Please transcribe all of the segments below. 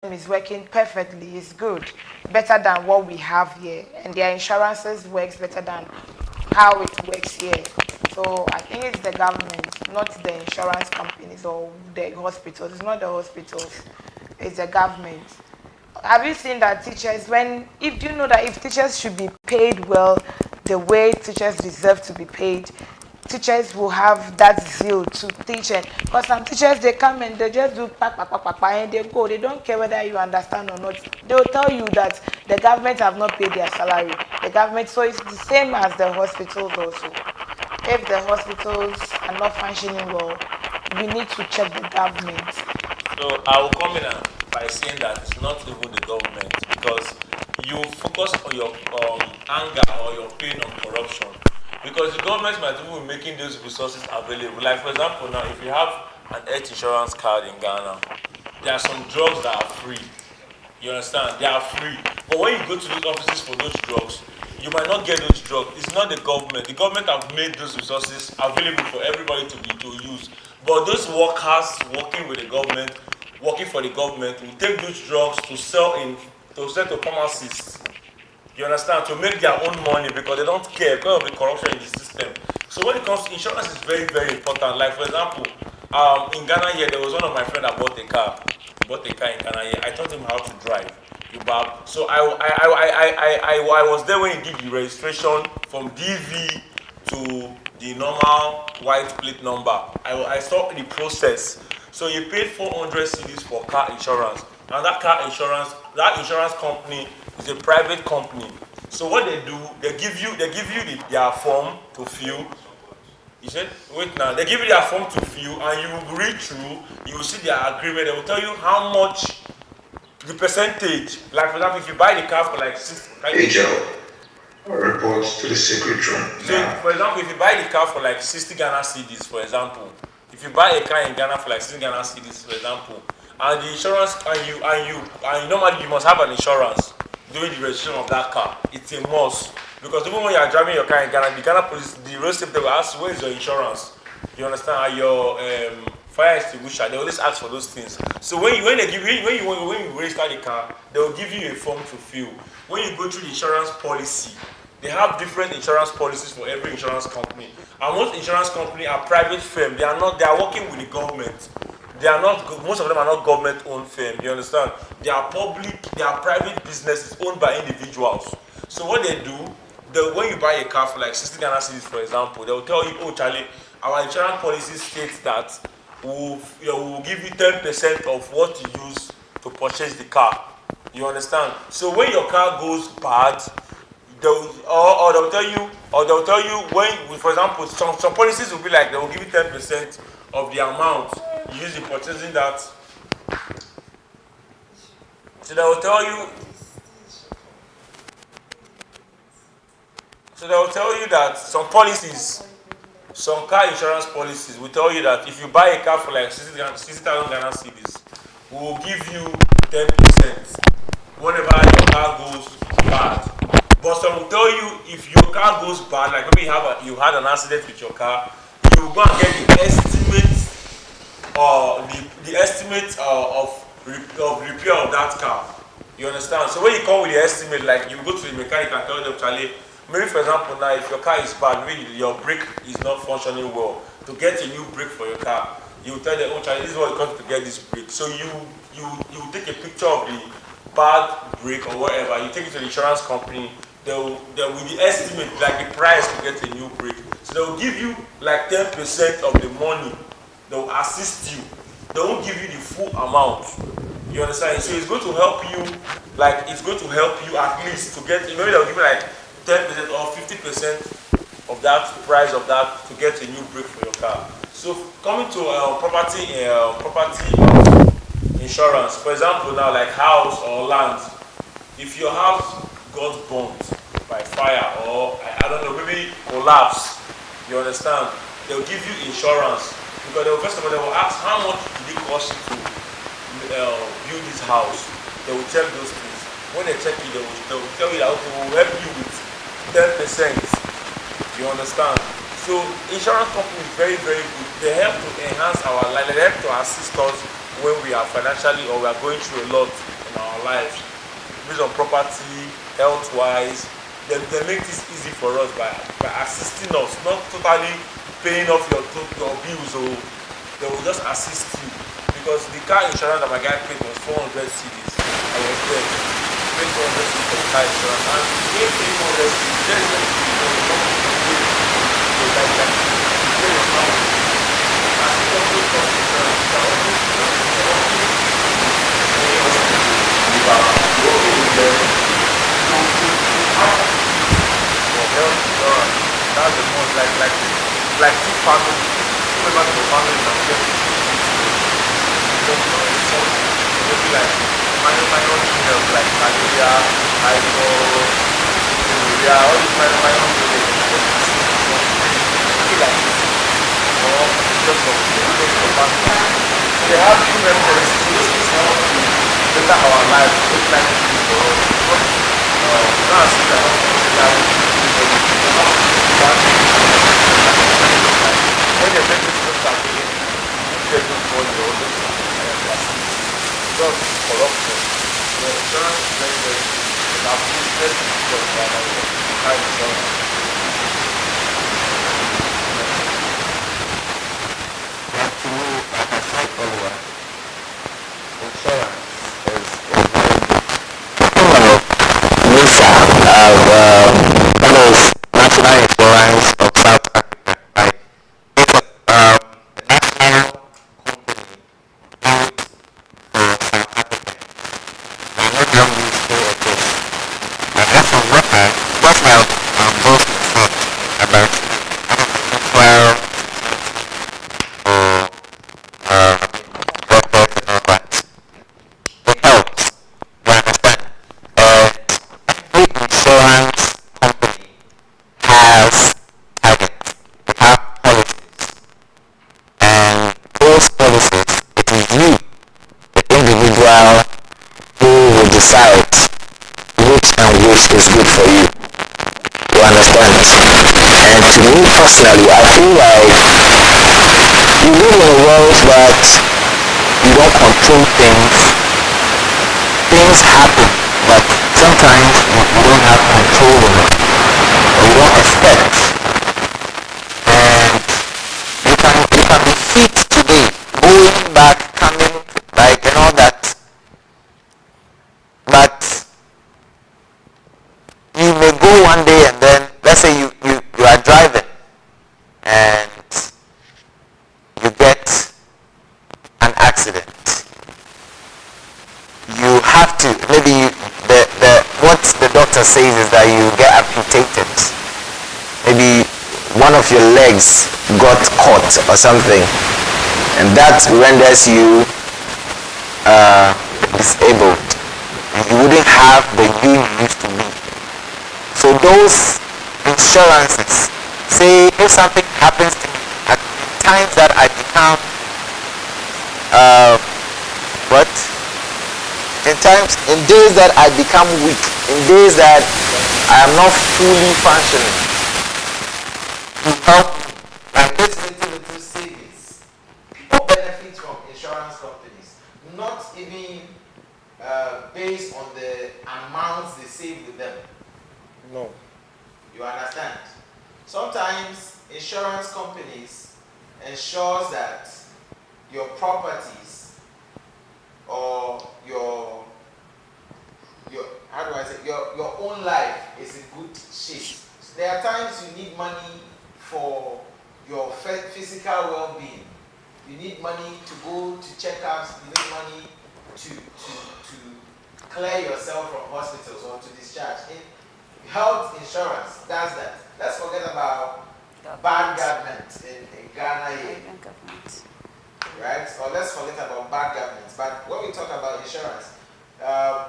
is working perfectly. It's good, better than what we have here, and their insurances works better than how it works here. So I think it's the government, not the insurance companies or the hospitals. It's not the hospitals, it's the government. Have you seen that teachers, when, if do you know that if teachers should be paid well, the way teachers deserve to be paid, teachers will have that zeal to teach. And because some teachers, they come and they just do and they go, they don't care whether you understand or not. They will tell you that the government have not paid their salary, the government. So it's the same as the hospitals also. If the hospitals are not functioning well, we need to check the government. So I will come in by saying that it's not even the government, because you focus on your anger or your pain on corruption, because the government might even be making those resources available. Like for example, now if you have an health insurance card in Ghana, there are some drugs that are free. You understand? They are free. But when you go to those offices for those drugs, you might not get those drugs. It's not the government. The government have made those resources available for everybody to use. But those workers working with the government, working for the government, will take those drugs to sell to pharmacists. You understand? To make their own money, because they don't care because of the corruption in the system. So when it comes to insurance, is very, very important. Like for example, in Ghana here, there was one of my friends that bought a car. He bought a car in Ghana here. I taught him how to drive. So I was there when he did the registration from DV to the normal white plate number. I saw the process. So he paid 400 cedis for car insurance. And that insurance company is a private company. So what they do, they give you their form to fill. You said, wait now, they give you their form to fill, and you will read through, you will see their agreement, they will tell you how much, the percentage. Like for example, if you buy the car for like 6, Hey Joe, report to the secretary. So for example, if you buy the car for like 60 Ghana cedis, for example, if you buy a car in Ghana for like 60 Ghana cedis, for example, and the insurance, and normally you must have an insurance during the registration of that car. It's a must. Because even when you are driving your car in Ghana, the Ghana police, the road safety will ask, where is your insurance? You understand? Are your fire extinguisher? They always ask for those things. So when you register the car, they will give you a form to fill. When you go through the insurance policy, they have different insurance policies for every insurance company. And most insurance companies are private firms. They are working with the government. Most of them are not government-owned firms. You understand? They are private businesses owned by individuals. So what they do, when you buy a car for like 60 Ghana cedis, for example, they will tell you, oh Charlie, our insurance policy states that we'll give you 10% of what you use to purchase the car. You understand? So when your car goes bad, they'll tell you when, for example, some policies will be like they will give you 10% of the amount you use in purchasing that. So they will tell you. So they will tell you that some car insurance policies will tell you that if you buy a car for like 60,000 Ghana cedis, we will give you 10% whenever your car goes bad. But some will tell you if your car goes bad, like maybe you had an accident with your car, you will go and get the estimate of repair of that car. You understand? So when you come with the estimate, like you go to the mechanic and tell them, Charlie, maybe for example now, if your car is bad, maybe your brake is not functioning well, to get a new brake for your car, you tell them, oh Charlie, this is what it costs to get this brake. So you take a picture of the bad brake or whatever, you take it to the insurance company, they'll with the estimate, like the price to get a new brake. So they'll give you like 10% of the money, they'll assist you. They won't give you the full amount. You understand? So it's going to help you, at least to get, maybe they'll give you like 10% or 50% of that price of that to get a new brake for your car. So coming to property insurance, for example now like house or land, if your house got burnt by fire or I don't know, maybe collapse, you understand, they'll give you insurance, because first of all they will ask how much did it cost you to build this house. They will check those things. When they check it, they will tell you that okay, we will help you with 10%. You understand? So insurance company is very, very good. They help to enhance our life. They help to assist us when we are financially or we are going through a lot in our lives, based on property, health-wise, they make this easy for us by assisting us, not totally paying off your bills, or they will just assist you. Because the car insurance that my guy paid was 400 cedis. I was there. He paid 400 cedis for the car insurance, and he paid 400 cedis. There's no pay your house. As you also got insurance, you can also that's the most like two families, two members of the family can get maybe like minor details like malaria, typhoid, malaria, all these minor details like this. Or just for family. They have two members to better our lives, make life easy for us. Now see that when they make this start again, they do for the others. Just corruption. The insurance is very, very good. It's our business for car insurance. Personally, I feel like you live in a world that you don't control things. Things happen, but sometimes you don't have control over it, or you don't expect. And you can be fit today, going back, coming, like and all that. But you may go one day and then, let's say you are driving and you get an accident. You have to, maybe what the doctor says is that you get amputated. Maybe one of your legs got caught or something, and that renders you disabled, and you wouldn't have the you used to be. So those insurances, say if something happens to me at times that I become in days that I become weak, in days that I am not fully functioning, to help me. Like this little savings, people benefit from insurance companies, not even based on the amounts they save with them. No. You understand? Sometimes insurance companies ensures that your properties or your how do I say your own life is in good shape. There are times you need money for your physical well-being. You need money to go to checkups. You need money to clear yourself from hospitals or to discharge. Health insurance does that. Let's forget about bad government in Ghana here. Right? Or let's forget about bad governments. But when we talk about insurance,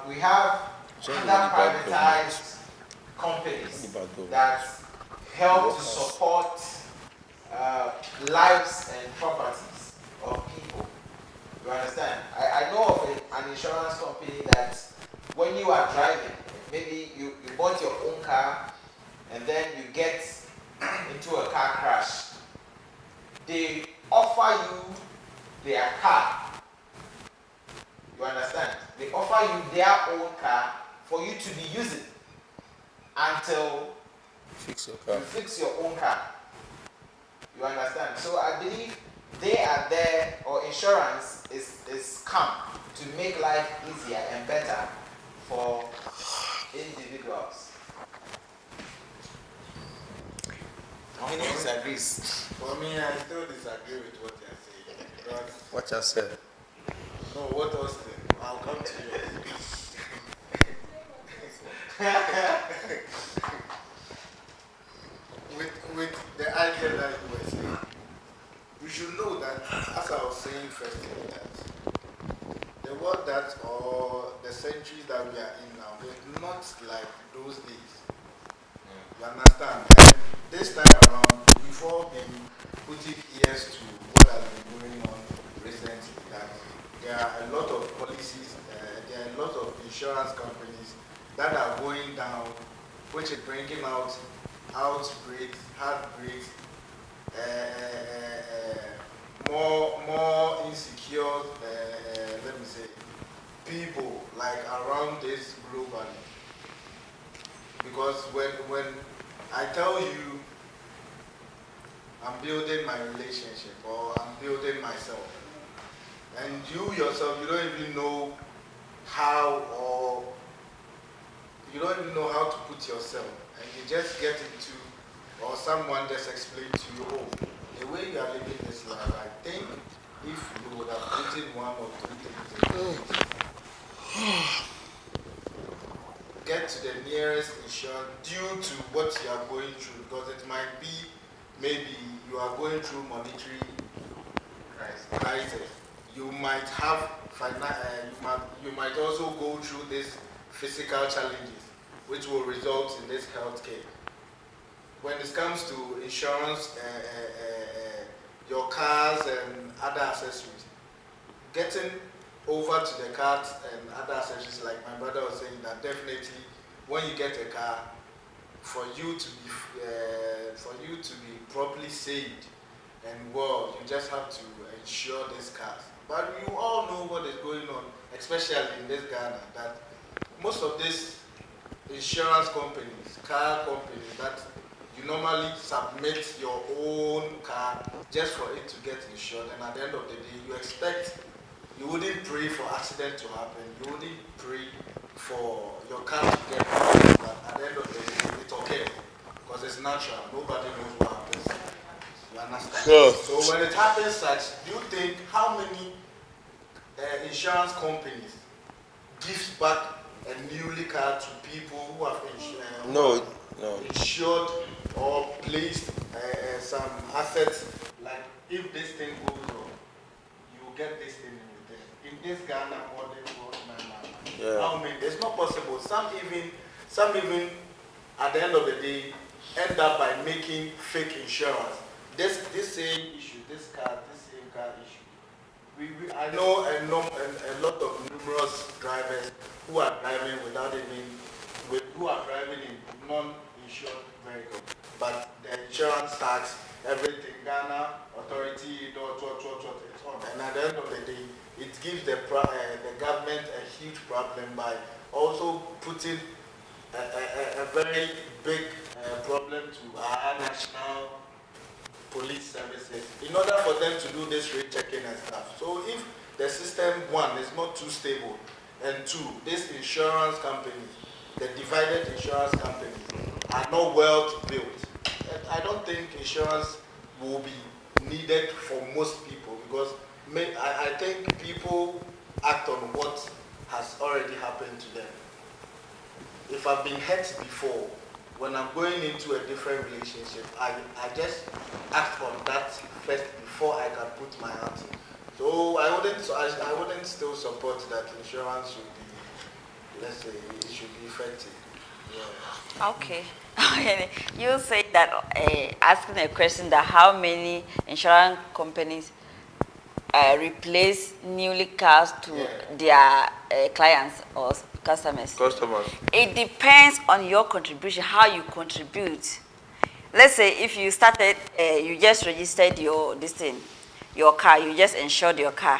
we have other privatized companies that help to support lives and properties of people. You understand? I know of an insurance company that when you are driving, maybe you bought your own car and then you get into a car crash. They offer you their car You understand? They offer you their own car for you to be using until Fix your you car. fix your own car. You understand? So I believe they are there, or insurance is come to make life easier and better for individuals. How many disagrees? For me, I still disagree with what you're saying. Because, What you said? no, what else then? I'll come to you. with the idea that you were saying, we should know that, as I was saying first, that the world that, or the centuries that we are in now, is not like those days. You understand? And this time around, before him putting ears to what has been going on recently, that there are a lot of policies, there are a lot of insurance companies that are going down, which is bringing out outbreaks, heartbreaks, more insecure, let me say, people like around this globally. Because when I tell you I'm building my relationship or I'm building myself, and you yourself, you don't even know how, or you don't even know how to put yourself, and you just get into, or someone just explained to you, oh, the way you are living this life, I think if you would have put in 1 or 2 things, get to the nearest insurance due to what you are going through, because it might be maybe you are going through monetary crisis. You might have you might also go through these physical challenges, which will result in this health care. When it comes to insurance, your cars and other accessories, getting over to the cars and other accessories, like my brother was saying, that definitely when you get a car, for you to be properly saved and well, you just have to insure these cars. But you all know what is going on, especially in this Ghana, that most of these insurance companies, car companies, that you normally submit your own car just for it to get insured, and at the end of the day, you wouldn't pray for accident to happen, you wouldn't pray for your car to get hurt, but at the end of the day, it's okay, because it's natural, nobody knows what happens. You understand? Sure. So when it happens such, do you think how many insurance companies gives back a newly car to people who have insured or placed some assets, like if this thing goes wrong, you will get this thing in return. In this Ghana modern world, how many? It's not possible. Some even at the end of the day end up by making fake insurance. This same issue, this same car issue. I know a lot of numerous drivers who are driving who are driving in non-insured vehicles, but the insurance tax, everything, Ghana authority, it's on. And at the end of the day, it gives the government a huge problem by also putting a very big problem to our national police services in order for them to do this rate checking and stuff. So if the system, one, is not too stable, and two, these insurance companies, the divided insurance companies, are not well built, I don't think insurance will be needed for most people, because I think people act on what has already happened to them. If I've been hurt before, when I'm going into a different relationship, I just act on that first before I can put my hands in. So I wouldn't still support that insurance should be, let's say, it should be effective. Yeah. Okay. You say that asking a question that how many insurance companies replace newly cars to their clients or customers. It depends on your contribution, how you contribute. Let's say if you started, you just registered your car, you just insured your car,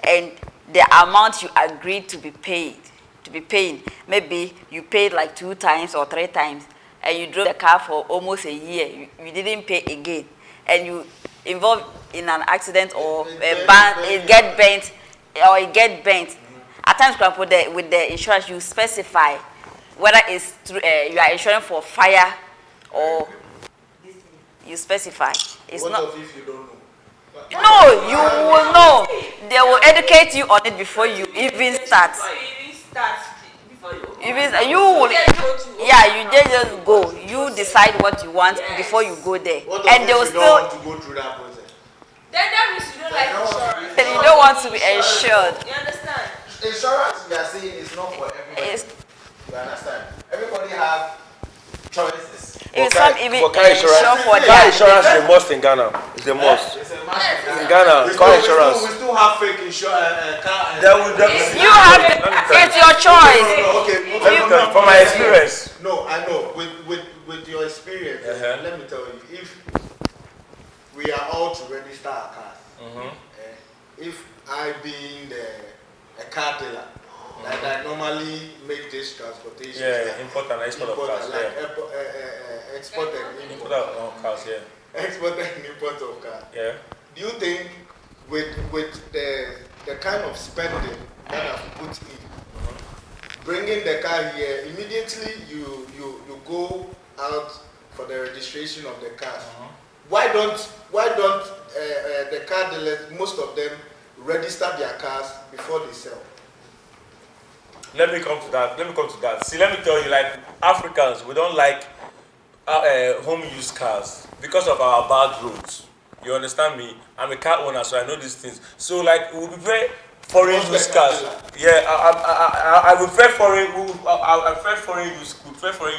and the amount you agreed to be paying. Maybe you paid like 2 times or 3 times, and you drove the car for almost a year. You didn't pay again, and you involved in an accident or it get bent. At times, with the insurance, you specify whether it's you are insuring for fire or you specify. It's What not. if you don't know? No, you will know. They will educate you on it before you even start. Even you will, yeah, you just go. You decide what you want before you go there, What and if they will you don't still. want to go through that process? Then that means you don't like insurance. And you don't want to be insured. You understand? Insurance, we are saying, is not for everybody. It's, You understand? Everybody have choices. if some even for car insure insurance, for car their insurance is the most in Ghana. It's the most. It's a must. In Ghana, car insurance. We still have fake insurance, car. you have it's your choice. Okay. Let me tell you, from my experience. No, I know. With your experience, let me tell you, if we are all to register our cars, if I being a car dealer, like I normally make this transportation. Yeah, import and export of cars. like Yeah. export and Import import. of cars. Yeah. Export and import of cars. Yeah. Do you think with the kind of spending that I've put in, bringing the car here, immediately you go out for the registration of the cars. Why don't the car dealers, most of them, register their cars before they sell? Let me come to that. See, let me tell you, like Africans, we don't like home use cars because of our bad roads. You understand me? I'm a car owner, so I know these things. So, like, we prefer foreign use cars. Yeah, I prefer foreign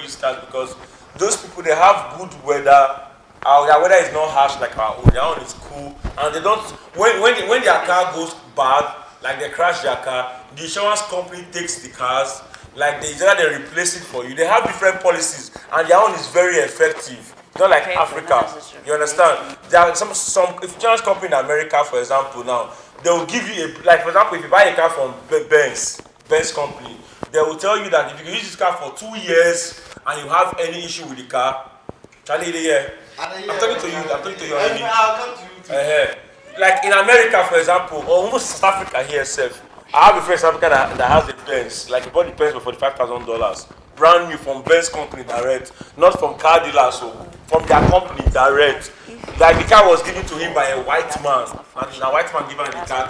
use cars because those people, they have good weather. Their weather is not harsh like our own. Their own is cool, and they don't. When their car goes bad, like they crash their car, the insurance company takes the cars. Like they replace it for you. They have different policies, and their own is very effective. Not like Africa. You understand? There are some insurance company in America, for example, now they will give you for example, if you buy a car from Benz company, they will tell you that if you use this car for 2 years and you have any issue with the car, Charlie, I'm talking to you. I'll come to you too. Like in America, for example, or almost South Africa here itself, I have a friend in South Africa that has a Benz, like he bought the Benz for $45,000, brand new from Benz company direct, not from car dealers, so from their company direct. Like the car was given to him by a white man, and a white man given the car.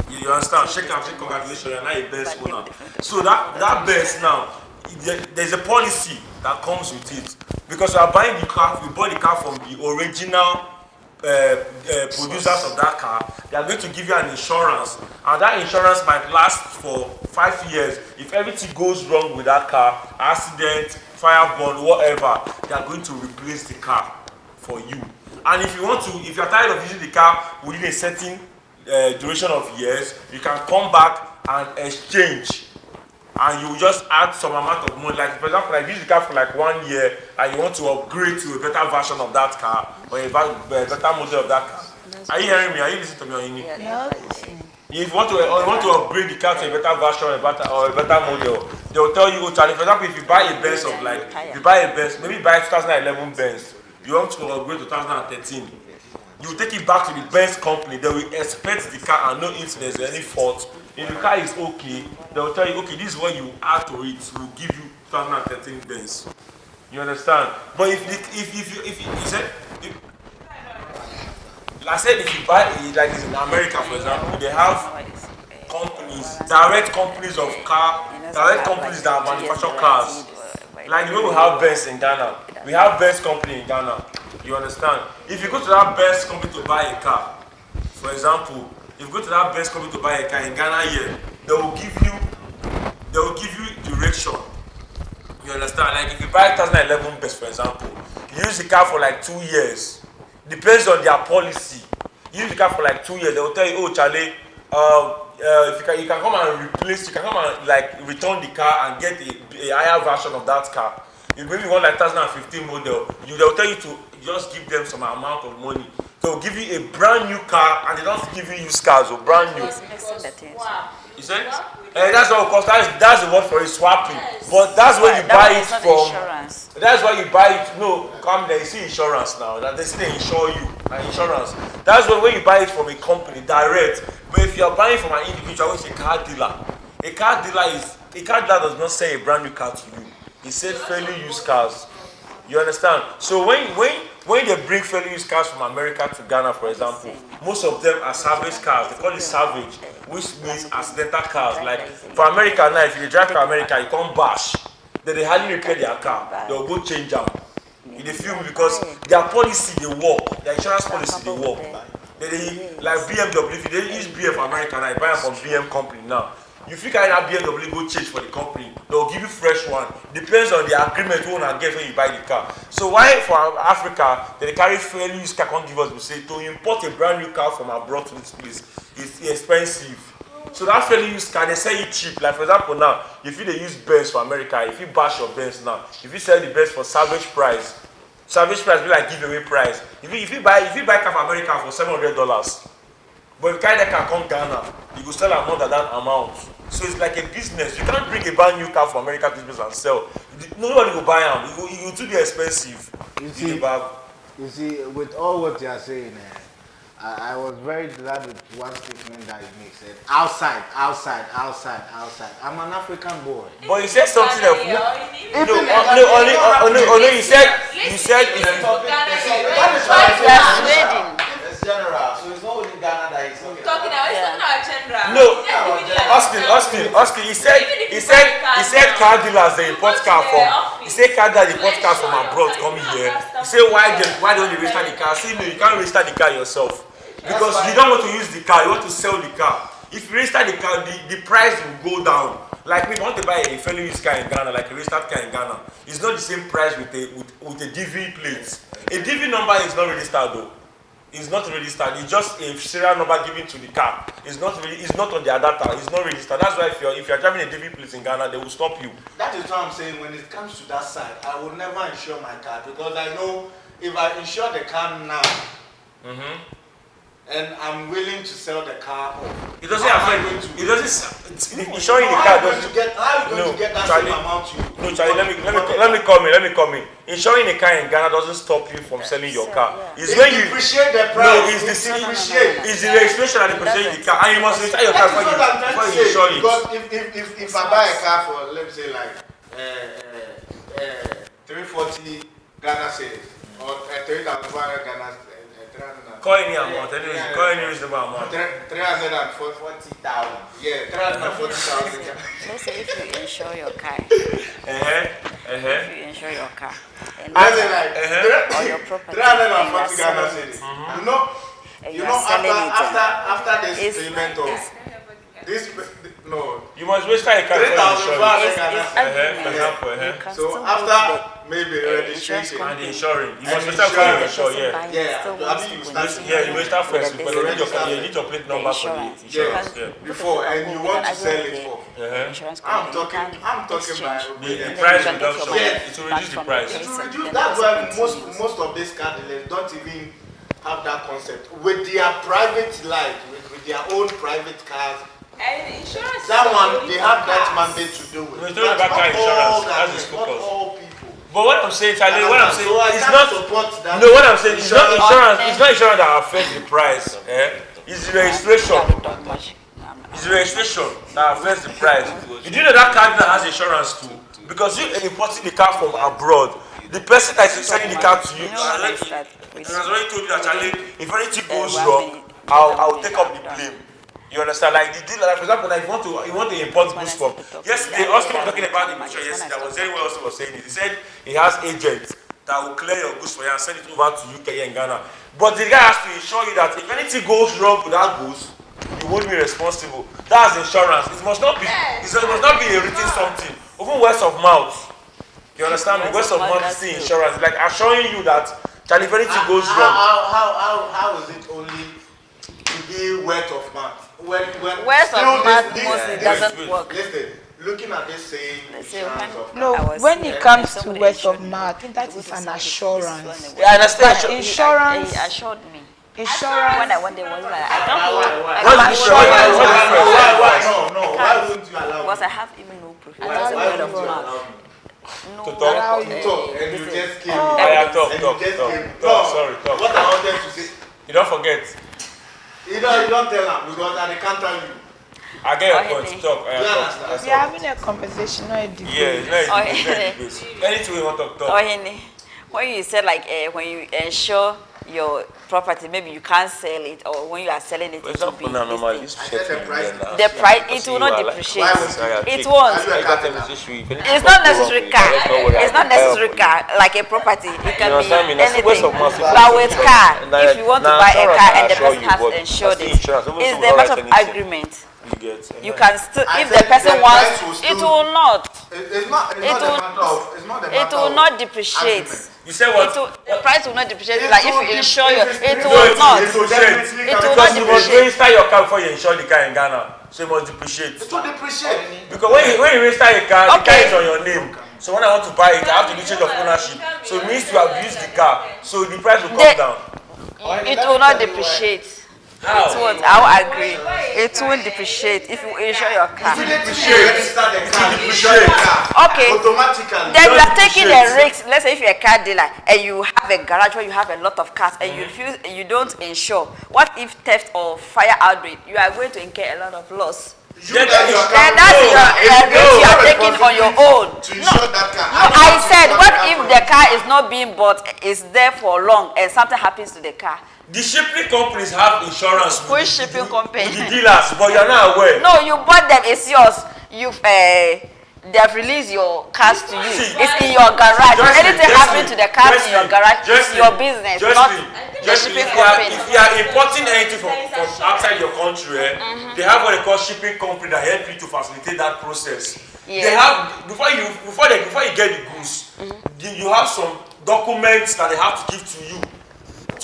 You understand? Shake hands, say congratulations, you're now a Benz owner. So that Benz now, there's a policy that comes with it, because you are buying the car, you bought the car from the original producers of that car. They are going to give you an insurance, and that insurance might last for 5 years. If everything goes wrong with that car, accident, fire burn, whatever, they are going to replace the car for you. And if you are tired of using the car within a certain duration of years, you can come back and exchange, and you just add some amount of money. Like for example, like use the car for like 1 year, and you want to upgrade to a better version of that car or a better model of that car. Are you hearing me? Are you listening to me? Or you need? If you want to upgrade the car to a better version or a better model, they will tell you, Charlie. For example, if you buy a Benz maybe you buy 2011 Benz, you want to upgrade to 2013. You take it back to the Benz company. They will inspect the car and know if there's any fault. If the car is okay, they will tell you, okay, this is what you add to it. We'll give you 2013 Benz. You understand? But if you buy it, like in America, for example, they have companies, direct companies that manufacture cars. Like the way we have Benz in Ghana, we have Benz company in Ghana. You understand? If you go to that Benz company to buy a car, for example, if you go to that Benz company to buy a car in Ghana here, they will give you direction. You understand? Like if you buy a 2011 Benz, for example, you use the car for like 2 years. Depends on their policy. You use the car for like 2 years, they will tell you, oh Charlie, if you can come and replace, you can come and like return the car and get a higher version of that car. If maybe you want like 2015 model, they will tell you just give them some amount of money. They'll give you a brand new car, and they don't give you used cars or brand new. Wow. You said? That's what cost. That's the word for it, swapping. Yes. But that's where you buy it from. Insurance. That's why you buy it. No, come there. You see insurance now. That they say they insure you. Insurance. That's when you buy it from a company direct. But if you are buying from an individual, it's a car dealer. A car dealer does not sell a brand new car to you. He sells fairly used cars. You understand? So when they bring fairly used cars from America to Ghana, for example, most of them are salvage cars. They call it salvage, which means accidental cars. Like for America now, if you drive to America, you can't bash. Then they hardly repair their car. They'll go change them. In the film, because their policy they work, their insurance policy they work. They like BMW. If they use BM for America now, you buy it from BM company now. You feel carry that BMW go change for the company, they'll give you fresh one. Depends on the agreement you wanna get when you buy the car. So why for Africa they carry fairly used car can't give us, we say to import a brand new car from abroad to this place is expensive. So that fairly used car they sell it cheap. Like for example now, if you they use Benz for America, if you bash your Benz now, if you sell the Benz for salvage price be like giveaway price. If you buy car from America for $700, but if you carry that car come Ghana, you go sell more than that amount. So it's like a business. You can't bring a brand new car from America to this business and sell. Nobody will buy them. It will too be expensive. You see, with all what you are saying, I was very glad with one statement that you make. Said outside. I'm an African boy. But you said something else. You said It's general, so it's not only Ghana that is Talking about it's not our general. No, Austin. He said car dealers they import car from. He said car dealers import cars from abroad coming here. He said why don't you register the car? See, no, you can't register the car yourself because you don't want to use the car. You want to sell the car. If you register the car, the price will go down. Like me, if you want to buy a fairly used car in Ghana, like a registered car in Ghana, it's not the same price with a DV plate. A DV number is not registered though. It's not registered. It's just a serial number given to the car. It's not on their data. It's not registered. That's why if you're driving a DV plate in Ghana, they will stop you. That is what I'm saying. When it comes to that side, I will never insure my car because I know if I insure the car now, and I'm willing to sell the car off. It doesn't affect. It doesn't. Insuring the car doesn't. How are you going to get that same amount you? No, Charlie. Let me come in. Insuring a car in Ghana doesn't stop you from selling your car. It's when you depreciate the price. No, it's the registration and depreciation the car, and you must register your car before you insure it. Because if I buy a car for let's say like 340 Ghana cedis or 3,500 Ghana. Call any amount, call any reasonable amount. 340,000. Yeah, 340,000. Let's say if you insure your car. If you insure your car. Or your property. 340 Ghana cedis. You know after this payment of this you must register a car for insurance. So after maybe registration and insuring, you must register for insure. You register first because you need your plate number for the insurance. Before and you want to sell it for. I'm talking about the price reduction. It will reduce the price. It will reduce. That's why most of these car dealers don't even have that concept with their private life, with their own private cars. And insurance. That one they have that mandate to do with. We're talking about car insurance. That's his focus. Not all people. But what I'm saying, Charlie, So I it's can't not support that. No, what I'm saying is not insurance. It's not insurance that affects the price. It's the registration. It's the registration that affects the price. You do know that car that has insurance too, because you importing the car from abroad. The person that is selling the car to you, has already told you that Charlie, if anything goes wrong, I'll take up the blame. You understand? Like the dealer, like for example, like you want to import goods from. Yesterday, Austin was talking about the picture yesterday. That was very well. Austin was saying it. He said he has agents that will clear your goods for you and send it over to UK and Ghana. But the guy has to ensure you that if anything goes wrong with that goods, you won't be responsible. That's insurance. It must not be. It must not be a written something. Even words of mouth. You understand me? Words of mouth is still insurance. Like assuring you that if anything goes wrong. How is it only to be word of mouth? When words of mouth mostly doesn't work. Listen, looking at this saying Let's say insurance when- of No, I was when here, it comes to somebody words of insured me. mouth, I think that is an assurance. Yeah, I understand. But insurance, He assured me. insurance. When I went there, was like, I don't know. What's I'm the sure insurance? you are. Why? No. Why wouldn't you allow Because me? I have even no proof. Why Just a would word you of allow mouth. me? No. To talk? Allow You you. talk and you This just is- came. Yeah, talk. And you just came. Sorry, talk. What I wanted to say, You don't forget. you don't tell them because I can't tell you. I get your Oh, point. Henry. Talk. You understand? We are having a conversation, not a debate. Yeah, it's Oh, not yeah. a debate. Anything we want to talk. Ohene, when you said like when you insure your property, maybe you can't sell it, or when you are selling it, For it will be example, now normally this this thing. shit the price- The price, it will not depreciate. It won't. It's not necessary car. It's not necessary car like a property. It can be anything. But with car, if you want to buy a car and the person has insured it, it's the matter of agreement. You can still, I if said the person the wants, price will it still- will not. It's not It the will- matter of. It's not the matter It will of not depreciate. argument. You said It what? will, the price will not depreciate. It Like if will you insure your, dep- it No, will not. It will definitely It will come- not Because you must depreciate. register your car before you insure the car in Ghana. So you must depreciate. It will depreciate. Because when you register a car, the car Okay. is on your name. So when I want to buy it, I have to do change of ownership. So it means you have used the car. So the price will come The- down. It will not depreciate. It How? won't. I will agree. It won't depreciate if you insure your car. Immediately you register the car, you insure the car. Okay. Automatically. Then you Don't are taking depreciate. a risk. Let's say if you're a car dealer and you have a garage where you have a lot of cars and you refuse, you don't insure. What if theft or fire outbreak? You are going to incur a lot of loss. Then that you Then that's your risk you are taking on your own. To insure that car. No, I said, what if the car is not being bought, is there for long, and something happens to the car? The shipping companies have insurance with Which shipping company? with the dealers, but you're not aware. No, you bought them, it's yours. You've they have released your cars to you. See, It's in your garage. Just Anything me, happens to the cars in your garage, it's your business, not the shipping company. If you are importing anything from outside your country, they have what they call shipping company that help you to facilitate that process. Yeah. They have before you get the goods, you have some documents that they have to give to you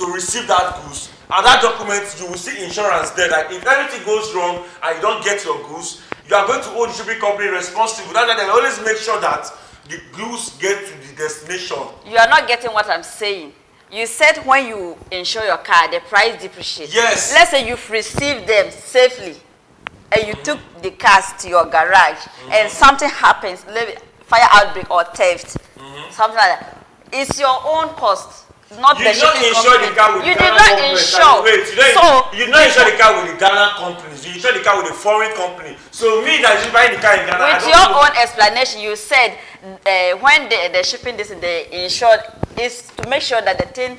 to receive that goods. And that document, you will see insurance there. Like if anything goes wrong and you don't get your goods, you are going to hold the shipping company responsible. That's why they always make sure that the goods get to the destination. You are not getting what I'm saying. You said when you insure your car, the price depreciates. Yes. Let's say you've received them safely and you took the cars to your garage and something happens, fire outbreak or theft, something like that. It's your own cost, not You the did not shipping insure company. the car with You the did Ghana not government. insure. Wait, So you did not insure the car with the Ghana companies. You insure the car with a foreign company. So me that is buying the car in Ghana, I with don't your know. own explanation, you said when the shipping this they insured is to make sure that the thing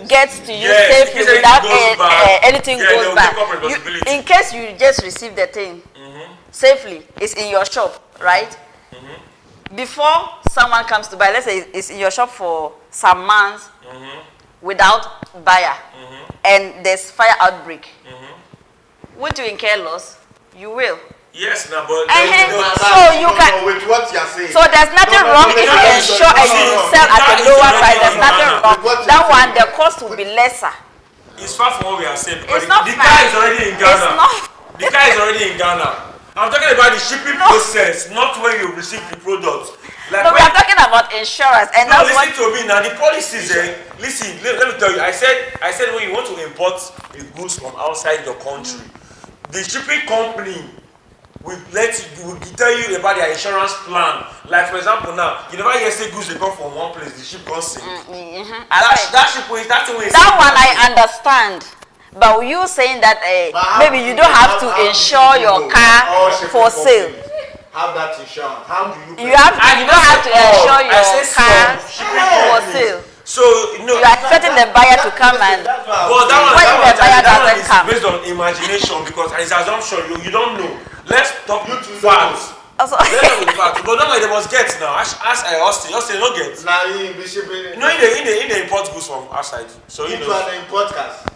gets to you Yes, safely in case without anything goes bad, anything yeah, they goes will bad. take up responsibility. In case you just receive the thing safely, it's in your shop, right? Before someone comes to buy, let's say it's in your shop for some months without buyer, and there's fire outbreak. Won't you incur loss? You will. Yes, now, but So you can. With what you're saying. So there's nothing wrong if you insure and you sell at a lower price. There's nothing wrong. That one, the cost will be lesser. it's far from what we are saying because It's not the far. car is already in It's Ghana. not. The car is already in Ghana. I'm talking about the shipping process, not when you receive the product. Like No, we when- are talking about insurance, and No, that's listen what. to me now. The policies, listen. Let me tell you. I said when you want to import the goods from outside your country, the shipping company will tell you about their insurance plan. Like for example, now you never hear say goods they come from one place, the ship comes sink. That ship way, that's the way. That one I understand. But you saying that maybe you don't have to insure your car for sale. Have that insurance. How do you? You don't have to insure I your said car some shipping for companies. sale. So no. You are expecting the buyer to come and. That's why But that one, When the buyer that one doesn't is come. based on imagination because it's assumption. You don't know. Let's talk You two facts. Also, Let's talk with facts. But don't like they must get now. Ask Austin no get. Now you be shipping. No, in the import goods from outside. So you Into know. an import cars.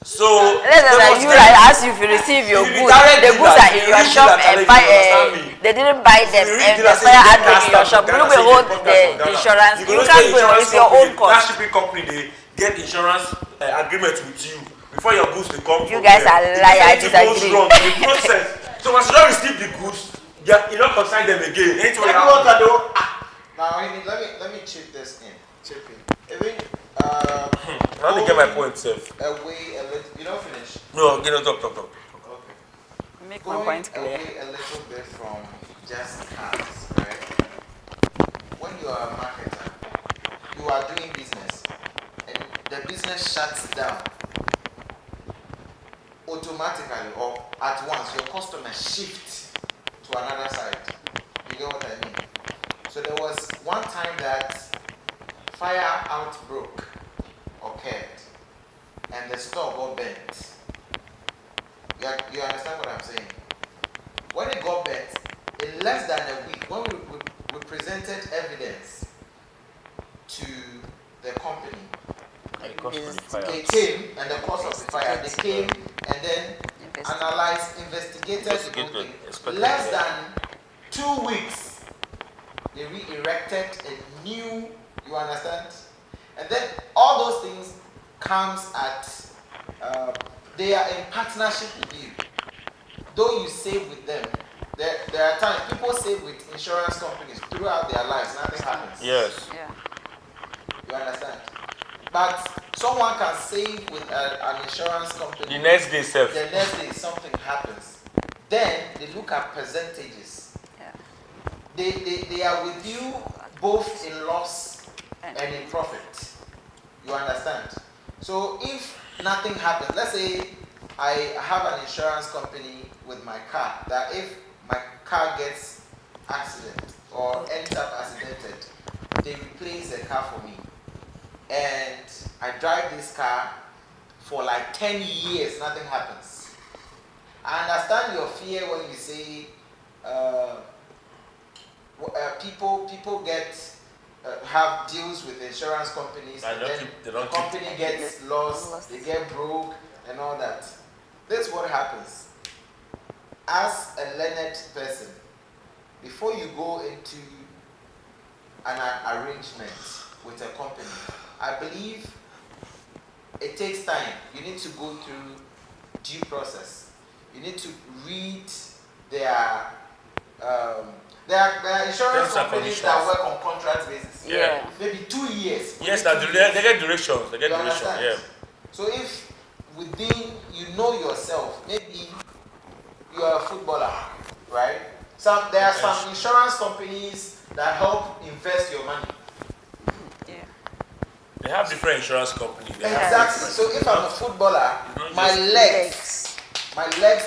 So let's they say must you get- like as if you receive your If you goods, direct the goods dealer, are in if your you shop reach dealer, and if buy. you understand me. They didn't buy them If you reach and dealer, the say fire you get outbreak in your gas shop. from You Ghana, will say hold you the get gas from Ghana. insurance. You You go know can't say go. insurance It's your company, own that cost. shipping company they get insurance agreement with you before your goods they come. You from guys there. are If liar, I anything goes disagree. wrong, the process. So once you don't receive the goods, Yeah, you don't consign them again. Ain't what Everyone happen. can do. Now, let me chip this in. Chip in. Even I want to get my point, sir. away a little. You don't finish. No, talk. Okay. Make my Going point clear. away a little bit from just cars, right? When you are a marketer, you are doing business, and the business shuts down. Automatically or at once, your customers shift to another side. You get what I mean? So there was one time that fire outbreak occurred and the store got burnt. You understand what I'm saying? When it got burnt, in less than a week, when we presented evidence to the company, they came and the cause of the fire, they came and then analyzed, investigated the whole thing. Less than 2 weeks, they re-erected a new, you understand? And then all those things comes at, they are in partnership with you. Though you save with them, there are times people save with insurance companies throughout their lives, nothing happens. Yes. Yeah. You understand? But someone can save with an insurance company. The next day, sir. The next day something happens. Then they look at percentages. Yeah. They are with you both in loss and in profit. You understand? So if nothing happens, let's say I have an insurance company with my car, that if my car gets accident or ends up accidented, they replace the car for me. And I drive this car for like 10 years, nothing happens. I understand your fear when you say people get have deals with insurance companies, and then the company gets lost, they get broke, and all that. This is what happens. As a learned person, before you go into an arrangement with a company, I believe it takes time. You need to go through due process. You need to read their insurance companies that work on contract basis. Yeah. Maybe 2 years. Yes, that they get durations. They get You duration. understand? Yeah. So if within you know yourself, maybe you are a footballer, right? There are some insurance companies that help invest your money. Yeah. They have different insurance companies. Exactly. So if I'm a footballer, my legs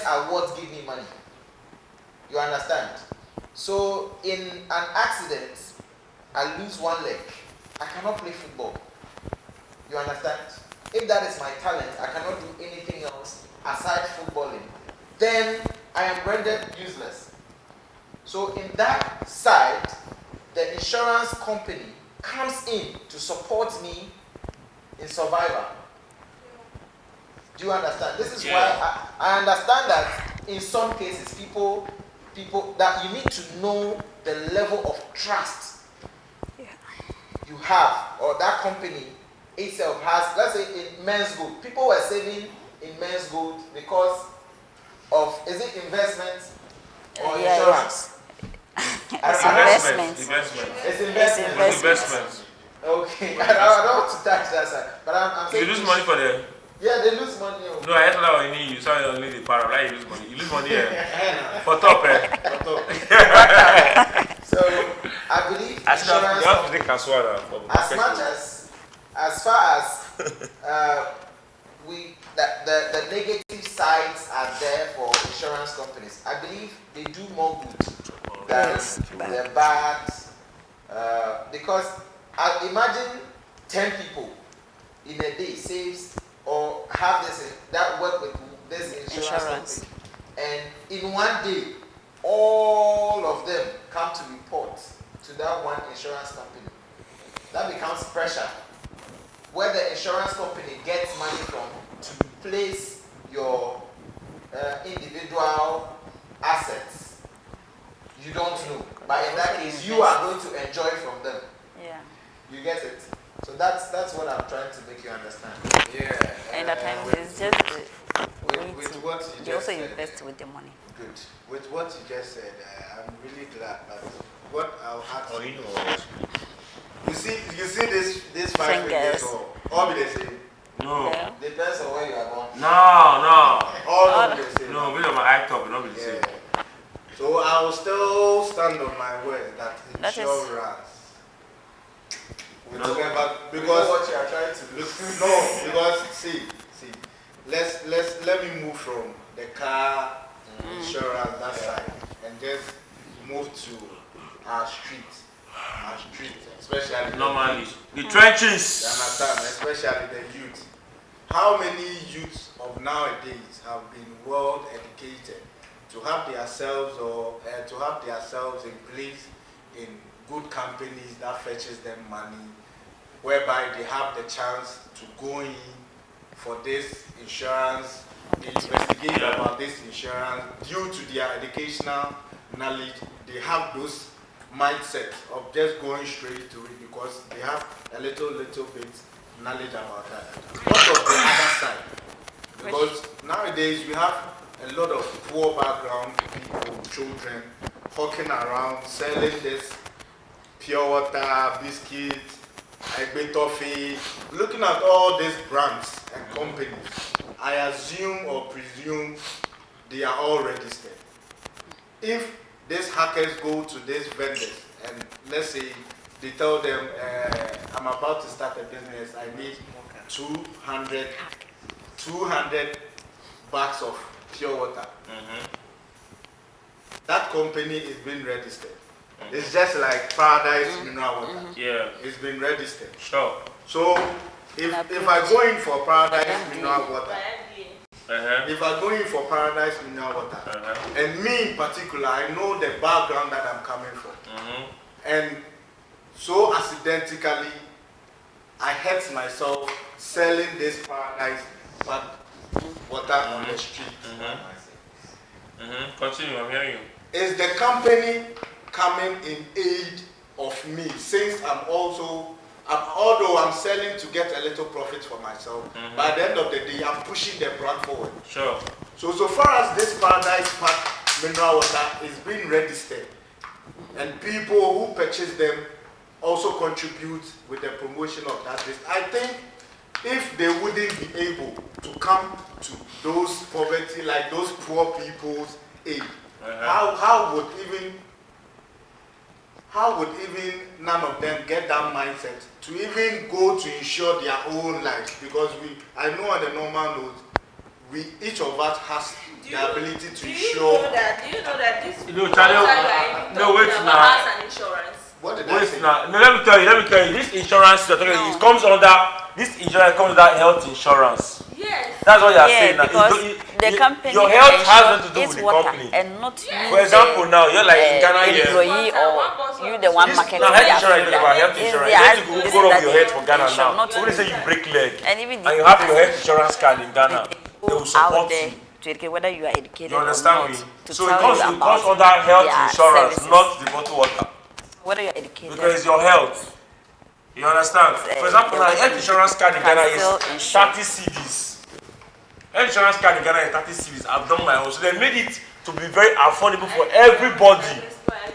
are what give me money. You understand? So in an accident, I lose one leg. I cannot play football. You understand? If that is my talent, I cannot do anything else aside footballing. Then I am rendered useless. So in that side, the insurance company comes in to support me in survival. Do you understand? This is why I understand that in some cases people that you need to know the level of trust you have, or that company itself has. Let's say in men's gold, people were saving in men's gold because of, is it investment or insurance? It's investment. It's investment. Okay, I don't want to touch that side, but I'm saying You lose money for them. Yeah, they lose money. No, I thought that was you saw only the power. Like you lose money. You lose money for top. So I believe insurance companies, as far as the negative sides are there for insurance companies, I believe they do more good than the bad. Because I imagine 10 people in a day saves or have this that work with this insurance company, and in one day all of them come to report to that one insurance company. That becomes pressure, where the insurance company gets money from to replace your individual assets. You don't know, but in that case you are going to enjoy from them. Yeah. You get it? So that's what I'm trying to make you understand. And at times it's just we community. with what you They just also said, invest with the money. Good. With what you just said, I'm really glad. But what I'll ask Oh, you know what? you see this 5 Fingers. fingers or all be the same. No. Yeah. Depends on where you are born. No. All be the same. No, based on my eye top, it not be the same. Yeah. So I will still stand on my word that That is- insurance. No. But You know because what you are trying to do. no, because see, let me move from the car insurance that side and just move to our street, especially Normally. The You trenches. understand, especially the youth. How many youths of nowadays have been well educated to have themselves in place in good companies that fetches them money, whereby they have the chance to go in for this insurance, investigate about this insurance. Due to their educational knowledge, they have those mindset of just going straight to it because they have a little bit knowledge about that. What of the other side? Because nowadays we have a lot of poor background people, children, hawking around, selling this pure water, biscuits, egg toffee, looking at all these brands and companies. I assume or presume they are all registered. If these hackers go to these vendors and let's say they tell them, I'm about to start a business, I need 200 bags of pure water. That company is being registered. It's just like Paradise Mineral Water. Yeah. It's been registered. Sure. So if I go in for Paradise Mineral Water, if I go in for Paradise Mineral Water, and me in particular, I know the background that I'm coming from, and so accidentally, I hurt myself selling this Paradise water on the street. Continue, I'm hearing you. Is the company coming in aid of me since although I'm selling to get a little profit for myself, by the end of the day, I'm pushing the brand forward. Sure. So far as this Paradise Park mineral water is being registered, and people who purchase them also contribute with the promotion of that list, I think if they wouldn't be able to come to those poverty, like those poor people's aid, how would even none of them get that mindset to even go to insure their own lives? Because I know on the normal note, each of us has the ability to insure. Do you know that this Charlie, no, wait now. has an insurance? What did I Wait say? now. No, let me tell you. This insurance you're talking about, it comes under this insurance comes under health insurance. Yes. That's what you're Yeah, saying now. because the company your health has nothing to do is with the water company. and not you. For example, now you're like in Ghana here. Employee or you the one This, marketing now health their insurance is about health Is insurance. their- You need to this go is off that your head for Ghana should now. not Somebody say you break leg And even and you have your health insurance card in Ghana, they will out support there you. to educate whether you are educated You understand or me? not. To So tell it comes you about under health their insurance, services. not the bottled water. Whether you're educated. Because it's your health. You understand? For example, now health insurance card in Ghana is 30 cedis. Health insurance card in Ghana is 30 cedis. I've done my own. So they made it to be very affordable for everybody.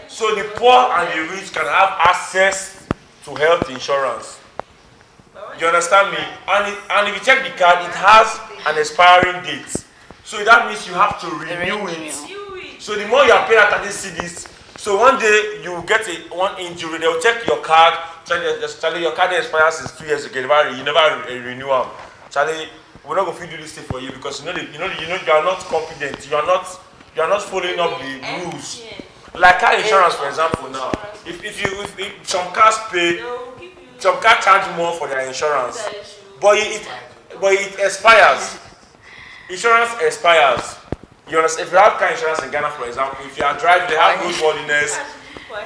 So the poor and the rich can have access to health insurance. You understand me? And if you check the card, it has an expiring date. So that means you have to renew it. So the more you are paying at 30 cedis, so one day you will get one injury, they will check your card. Charlie, your card expires since 2 years ago. You never renew them. Charlie, we're not going to do this thing for you because you are not competent. You are not following up the rules. Like car insurance, for example, now, if some cars pay, some cars charge more for their insurance, but it expires. Insurance expires. You understand? If you have car insurance in Ghana, for example, if you are driving, they have roadworthiness.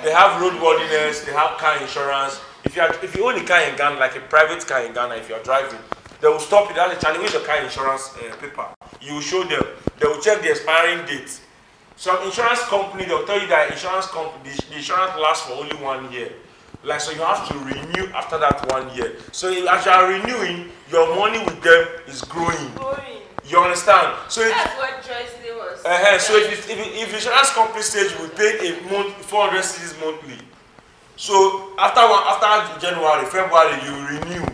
They have roadworthiness. They have car insurance. If you own a car in Ghana, like a private car in Ghana, if you are driving, they will stop you. That's a challenge. Where's your car insurance paper? You will show them. They will check the expiring date. Some insurance company, they will tell you that the insurance lasts for only 1 year. Like, so you have to renew after that 1 year. So as you are renewing, your money with them is growing. You understand? So it, That's what Joyce Lee was. so if insurance company says you will pay a month 400 cedis monthly, so after January, February you renew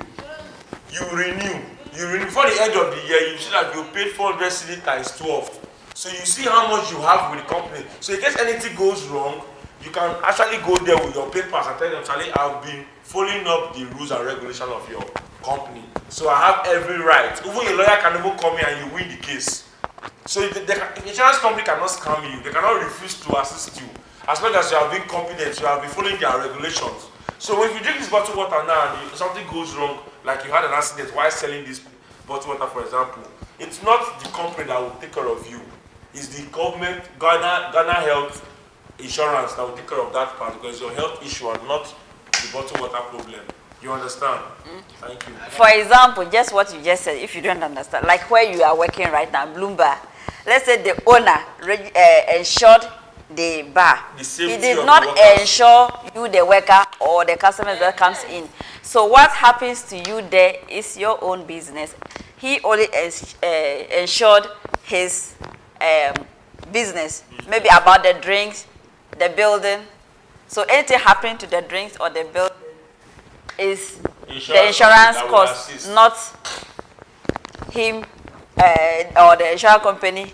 before the end of the year, you see that you paid 400 cedi times 12. So you see how much you have with the company. So in case anything goes wrong, you can actually go there with your papers and tell them, Charlie, I've been following up the rules and regulations of your company. So I have every right. Even your lawyer can even come here and you win the case. So the insurance company cannot scam you. They cannot refuse to assist you. As long as you have been competent, you have been following their regulations. So if you drink this bottled water now and something goes wrong, like you had an accident while selling this bottled water, for example, it's not the company that will take care of you. It's the government, Ghana Health Insurance that will take care of that part because it's your health issue and not the bottled water problem. You understand? Thank you. For example, just what you just said, if you don't understand, like where you are working right now, Bloomberg, let's say the owner insured the bar. He did not insure you, the worker, or the customers that comes in. So what happens to you there is your own business. He only insured his business, maybe about the drinks, the building. So anything happening to the drinks or the building is the insurance cost, not him or the insurance company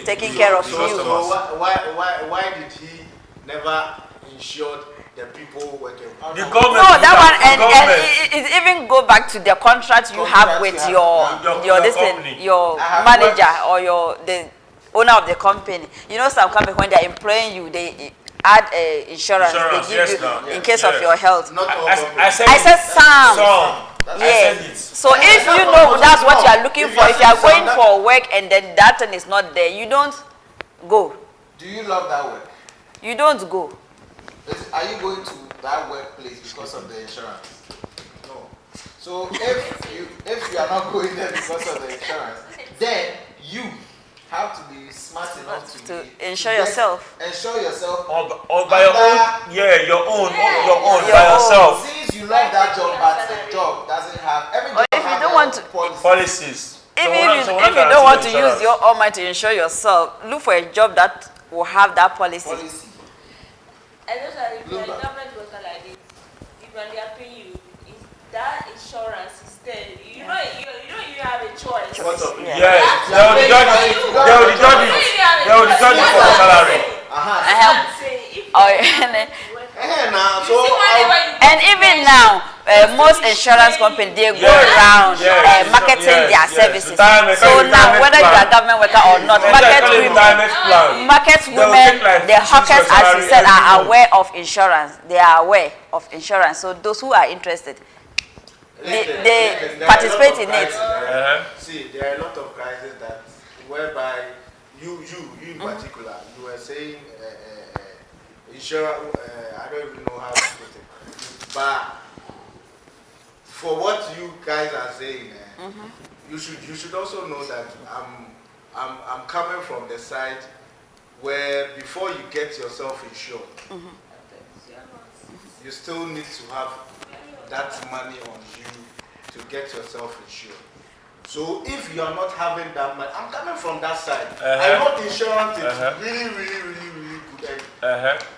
taking care of you. So why did he never insure the people working? The government. No, that one, and it even go back to the contract you have with your manager or the owner of the company. You know, some company when they're employing you, they add insurance they give you in case of your health. Not all I said some. Yeah. So if you know that's what you are looking for, if you are going for work and then that thing is not there, you don't go. Do you love that work? You don't go. Are you going to that workplace because of the insurance? No. So if you are not going there because of the insurance, then you have to be smart enough to insure yourself. Insure yourself. Or by your own, your own by yourself. Since you love that job, but the job doesn't have every job if you don't want to policies. If you don't want to use your own money to insure yourself, look for a job that will have that policy. And those are if you're a government worker like this, if when they are paying you, is that insurance is there. You know you have a choice. Yes, they will deduct it for salary. And even now, most insurance companies they go around marketing their services. So now, whether you are a government worker or not, market women, the hawkers, as you said, are aware of insurance. They are aware of insurance. So those who are interested, they participate in it. See, there are a lot of crises that whereby you in particular, you were saying insurance. I don't even know how to put it, but for what you guys are saying, you should also know that I'm coming from the side where before you get yourself insured, you still need to have that money on you to get yourself insured. So if you are not having that money, I'm coming from that side. I know insurance is really good.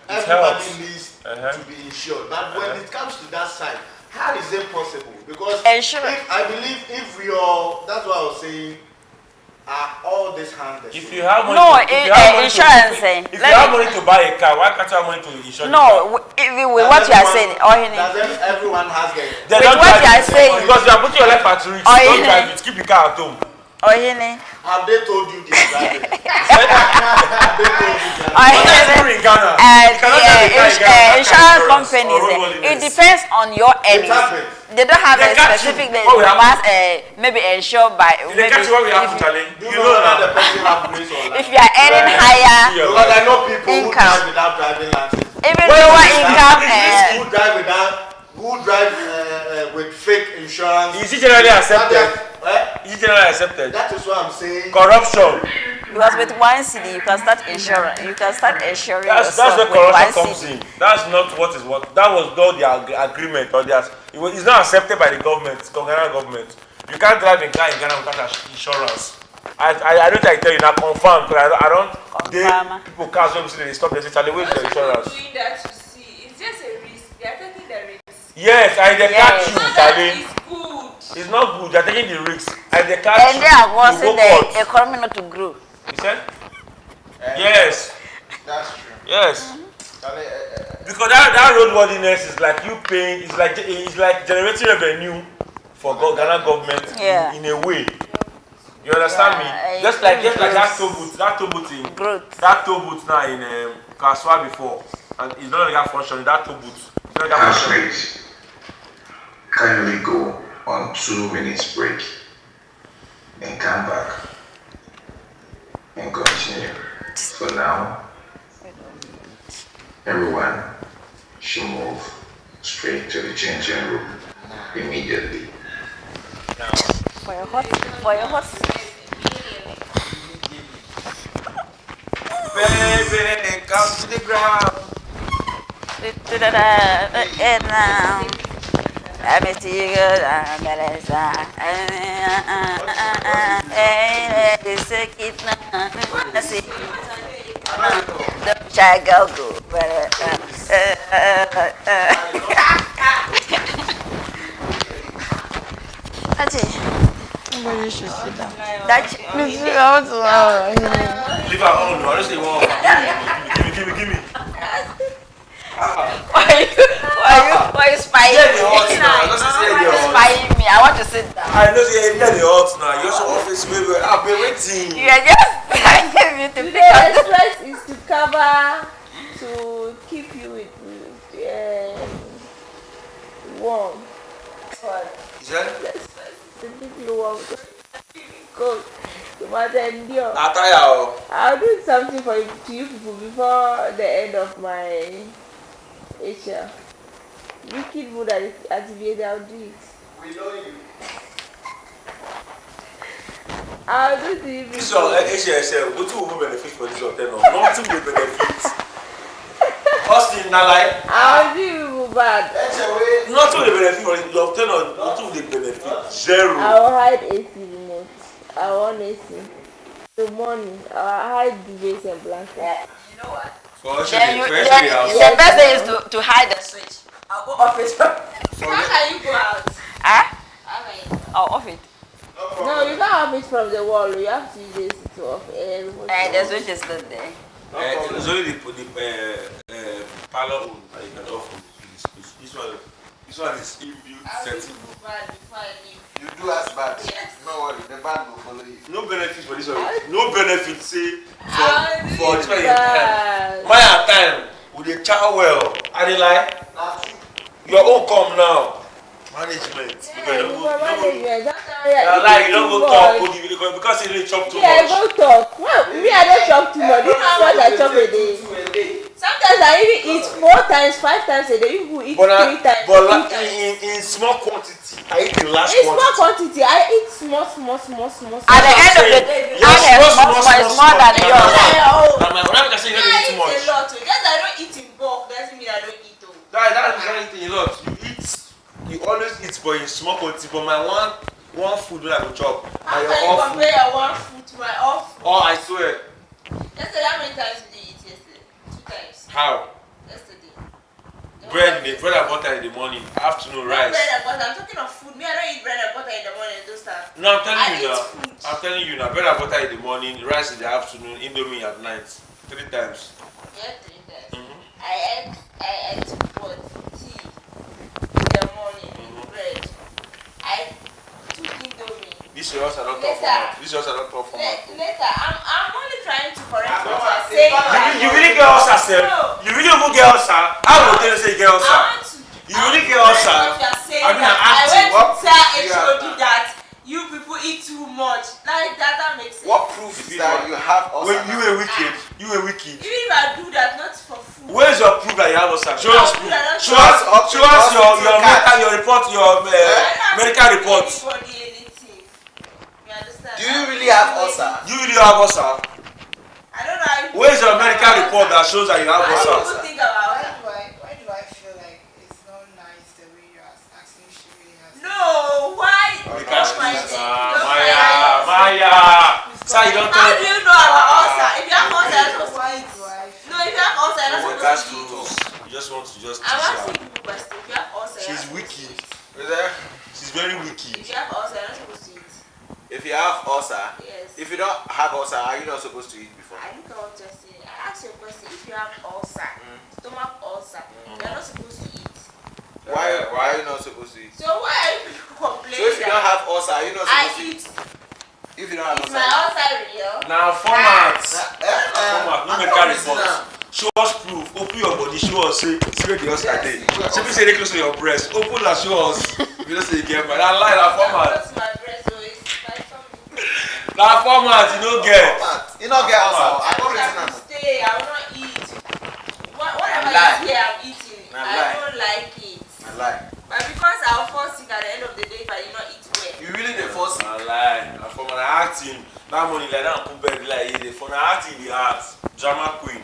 Everybody needs to be insured. But when it comes to that side, how is it possible? Because I believe if that's what I was saying, all this handled. If you have money, insurance. If you have money to buy a car, why can't you have money to insure? No, with what you are saying, everyone has the. They don't what you are saying because you are putting your life at risk. Don't drive it. Keep the car at home. Have they told you this? Have they told you insurance companies, it depends on your earnings. They don't have a specific maybe insured by maybe if you are earning higher income, even lower income, who drive with fake insurance. Is it generally accepted? Is it generally accepted? That is what I'm saying. Corruption. Because with 1 cedi you can start insurance. You can start insuring that's where corruption comes in. That's not what is what. That was not the agreement or it's not accepted by the government, Ghana government. You can't drive a car in Ghana without insurance. I don't like tell you now confirm because I don't. People cars don't say they stop. They say Charlie, where's the insurance? Doing that, you see, it's just a risk. They are taking the risk. Yes, and they catch you, Charlie. It's good. It's not good. They're taking the risks, and they catch And you. they are wanting the court. economy not to grow. You said? Yes. That's true. Yes. Charlie, Because that roadworthiness is like you paying. It's like generating revenue for Ghana government in a way. You understand me? Just like that toll booth in that toll booth now in Kaswa before, and it's no longer functioning. That toll booth. Housemates, kindly go on 2 minutes break and come back and continue. For now, everyone should move straight to the changing room immediately. For your horse. Baby, come to the ground. And now, I'm a tiger, I'm the child go. Somebody should sit down. Please, Leave her alone. I just say one. Give me. why you spying me? Spying me. I want to sit down. I know you're the hot now. You're so office baby. I've been waiting. You are just trying me to pick The up. express is to cover, to keep you with warm. Is that? The little warm. Cold. No matter endure. I'll do something for you, to you people before the end of my HR. Wicked mood that is activated, I'll do it. We know you. I'll do it to you This people. one, HSL, what will benefit for this hotel? Nothing will benefit. Austin, Nalai. I'll do you people bad. Nothing will benefit for your hotel. Nothing will benefit. Zero. I'll hide AC remote. I want AC. The morning, I'll hide the base and blanket. You know what? For The best thing is to hide the switch. I'll go off it. How can you go out? Huh? How can you? I'll off it. No, you can't off it from the wall. You have to use AC to off air. And the switch is not there. It's only the parlor room that you can off from this one. This one is inbuilt I'll do setting. you bad before I leave. You do as bad. Yes. No worry, the bad will follow you. No benefit for this one. No benefit, say, I'll for do this you one. bad. My time with the child well. I dey lie. Your own come now. Management. Yeah, you for management. That's how You don't go talk because you really chop too Yeah, I much. go talk. Well, me, I don't chop too much. This is what I chop a day. Sometimes I even eat 4 times, 5 times a day. You people eat 3 times. But 2 like times. in small quantity, I eat in large In small quantity. quantity, I eat small. At the end of the day, Yes, small, it's more than yours. When I say you I don't eat eat too much. a lot. Just I don't eat in bulk. Doesn't mean I don't eat though. That is not eating a lot. You always eat, but in small quantity. But my one food when I go chop, How and can your you off food. compare your one food to my off food? Oh, I swear. Yesterday, how many times did you eat yesterday? 2 times. How? Yesterday. Bread and butter in the morning, afternoon rice. Bread and butter. I'm talking of food. Me, I don't eat bread and butter in the morning. Those stuff. No, I'm I telling you eat now. food. I'm telling you now. Bread and butter in the morning, rice in the afternoon, indomie at night. 3 times. Yeah, 3 times. Mhm. I ate what? Tea in the morning. Bread. I took indomie. This yours are not Later. top format. This yours are not top format. Later, I'm only trying to correct what you're saying. You really get ulcer, sir. No. You really even get ulcer. How would you say you get ulcer? I want to. You really get ulcer. What you're saying I mean, that I'm asking, I went to tell Yeah. HOD that you people eat too much. Like that makes sense. What proof is that you have When ulcer? you were wicked, you were wicked. Even if I do that, not for food. Where's your proof that you have ulcer? Show us proof. Show us Up to your hospital card. medical, your report, your medical report. Anybody anything. You understand? Do you really have ulcer? You really have ulcer. I don't know how you Where's your medical report that shows that you have How do ulcer? you think about it? Why do I feel like it's not nice the way you're asking if she really has? No, why? Because Oh my wicked. Is there? She's very wicked. If you have ulcer, you're not supposed to eat. If you have ulcer, Yes. if you don't have ulcer, are you not supposed to eat before? I look at what you're saying. I ask you a question. If you have ulcer, stomach ulcer, you're not supposed to eat. Why are you not supposed to eat? So why are you complaining? So if you don't have ulcer, are you not supposed to eat? eat. If you don't have Is ulcer. my ulcer real? Now format. Format. No make carry report. Show us proof. Open your body. Show us. See where the ulcer dey. So if say dey close to your breast, open and show us. If you don't say you get bad, I lie. Na format. Close my breast, so it's my tummy. Na format. You no get. You don't get ulcer. I don't I reason will stay. I will not eat. Whatever Lie. is here, I'm eating. Na I lie. don't like it. I lie. But because I'll fall sick at the end of the day if I did not eat well. You really dey force it. Na lie. Na format. Na acting. That money like that put bed like you dey for na acting the art. Drama queen.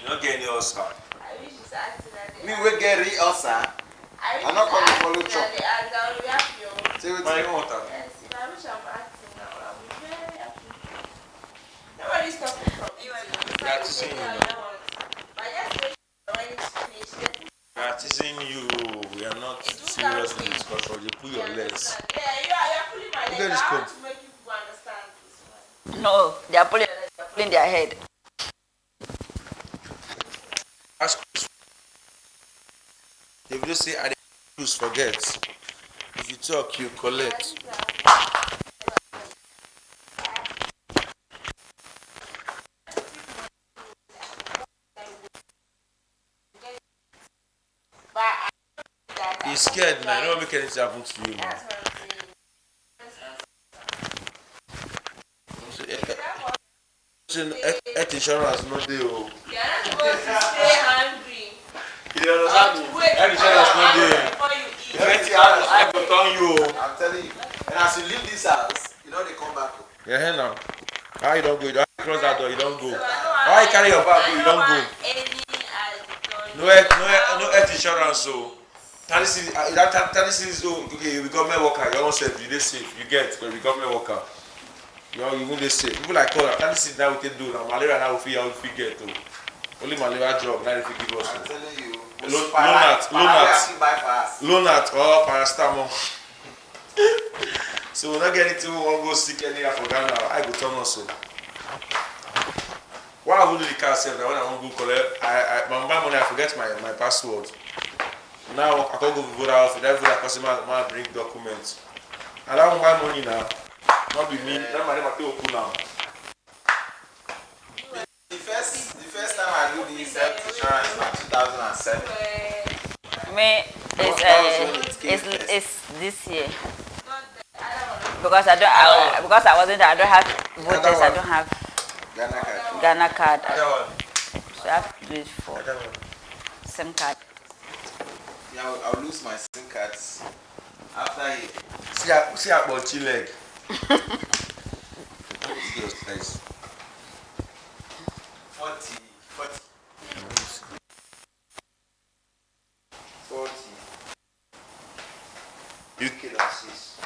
You no get any ulcer. I wish it's acting at the Me we get ulcer. I wish I'm not it's coming acting for you, at chop. the act. I will be happy. Oh. Say what Man, you you want that? Yes, if I wish I'm acting now, I'll be very happy. Nobody's stopping from me. That's the same. But just wait when it's finished. Practicing you. We are not serious in this discussion. You pull your legs. Yeah, you're pulling my Look legs. at this I comb. want to make you people understand this one. No, they are pulling their head. Ask they will just say, I lose, forget. If you talk, you collect. You're scared now. You don't make anything happen to you now. That's what I'm saying. Health insurance no dey o. You're not supposed to stay hungry. You understand me? Health insurance no dey. Before you eat. I go turn you o. I'm telling you. And as you leave this house, you know they come back. Yeah, here now. How you don't go? You don't cross that door. You don't go. So Why you carry your bag? You don't go. No health insurance o. Tennessee is okay. You be government worker. You don't safe. You dey safe. You get. You be government worker. You won't dey safe. People like us. Tennessee now we can do now. Malaria now we fit get o. Only malaria drug now they fit give us. I'm telling you. Lonat or paracetamol. So we not get anything we want go seek anywhere for Ghana. I go turn us so. Why I will do the car sef? When I want go collect, my money I forget my password. Now I can't go vote out for that vote customer man bring documents. And I want my money now. Not be me. That money I take open now. The first time I do this health insurance was 2007. Me, it's this year. Because I don't have voters. I don't have Ghana card. So I have to do it for SIM card. Yeah, I'll lose my SIM cards after he. See about chill leg. Those guys. 40. UK na 6.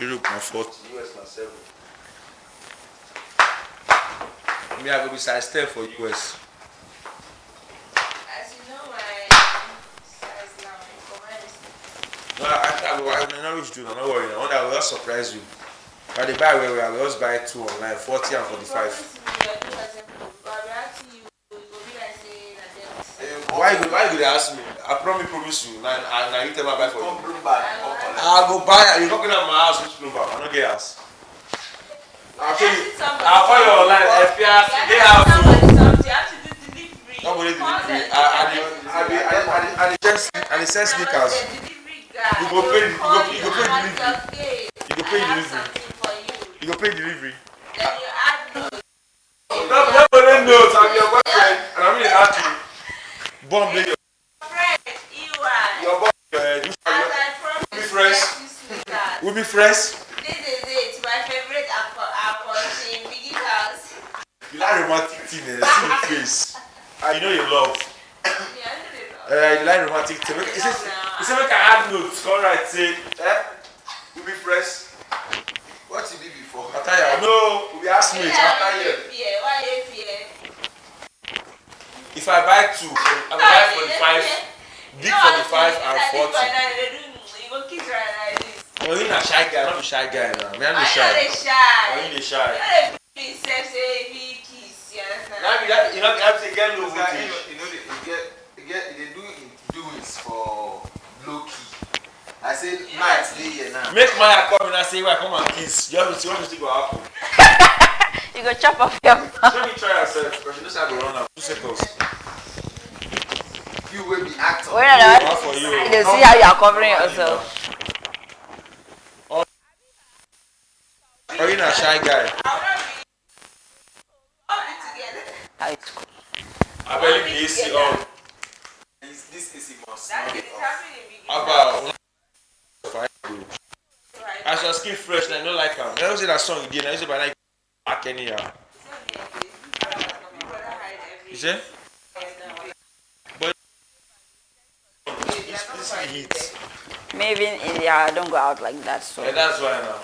Europe na 40. US na 7. Me I go be size 10 for US. As you know, my size now, No, I not reach to no worry. No wonder I will just surprise you. But they buy where we are, we just buy 2 online, 40 and 45. Why you dey ask me? I promise you. Now you tell me I buy for you. Come bring back. I go buy. You not gonna my house which number? I don't get house. I'll show you. I'll find you online. If you ask, they have to. Nobody delivery. I sell sneakers. You go pay delivery. You go pay delivery. Nobody knows I'm your boyfriend and I'm really happy. Bomb your boyfriend. We be fresh. We be fresh. This is it, my favorite apple in Biggie house. You like romantic thing, see your face. And you know you love. You like romantic thing. He said make I add notes. Come right, say, we be fresh. What you did before? After you, no, we be ask me after you. Why If I buy 2, I buy 45. Big 45 and 40. You go kiss right like this. Oh, you're not shy guy, not a shy guy now. Man, I'm shy. I'm not shy. Oh, you're shy. You're the princess, say, kiss. You understand? Now, you know, you have to get low You know, voltage. they do doings for low key. I said, night, day here now. Make Maya come and I say, well, come and kiss. You have to see what you think will happen. You go chop off your mouth. Let me try yourself, because you know how to run out. 2 seconds. You will be acting. Wait a One for you. minute. See how you are covering yourself. Oh, you're not a shy guy. How it's cool. I believe the AC on. This is must not be off. How about as your skin fresh, I don't like them. I don't say that song you did. I say, but I like back anyhow. You say? But this heat. Maybe in India, I don't go out like that. So Yeah, that's why now.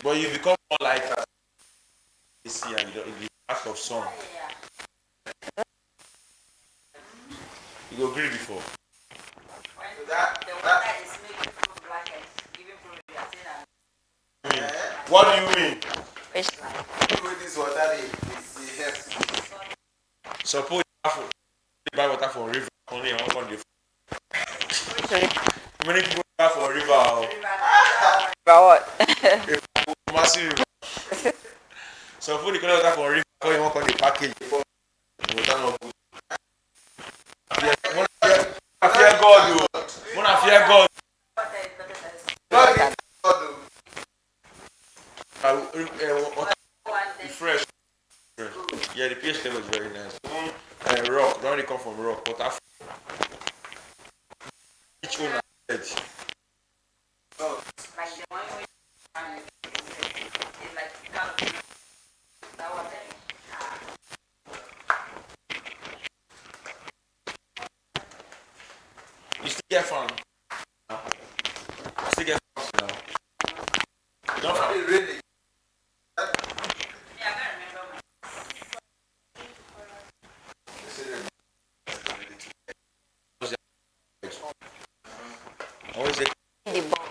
But you become more lighter. You see, and you don't, in the act of sun. You go green before. What do you mean? With this water, they help. Suppose you have to buy water from river, only one country. Many people buy from river. about what? Massive river. Suppose you cannot water from river, because you want to the package. The water not good. I fear God, you. I fear God. Fresh. Yeah, the pH level is very nice. Even rock, don't really come from rock, but after each one has edge. Like the one is like kind of that one. You still get fun. You still get fun now. Don't forget. Really? Always say, The ball.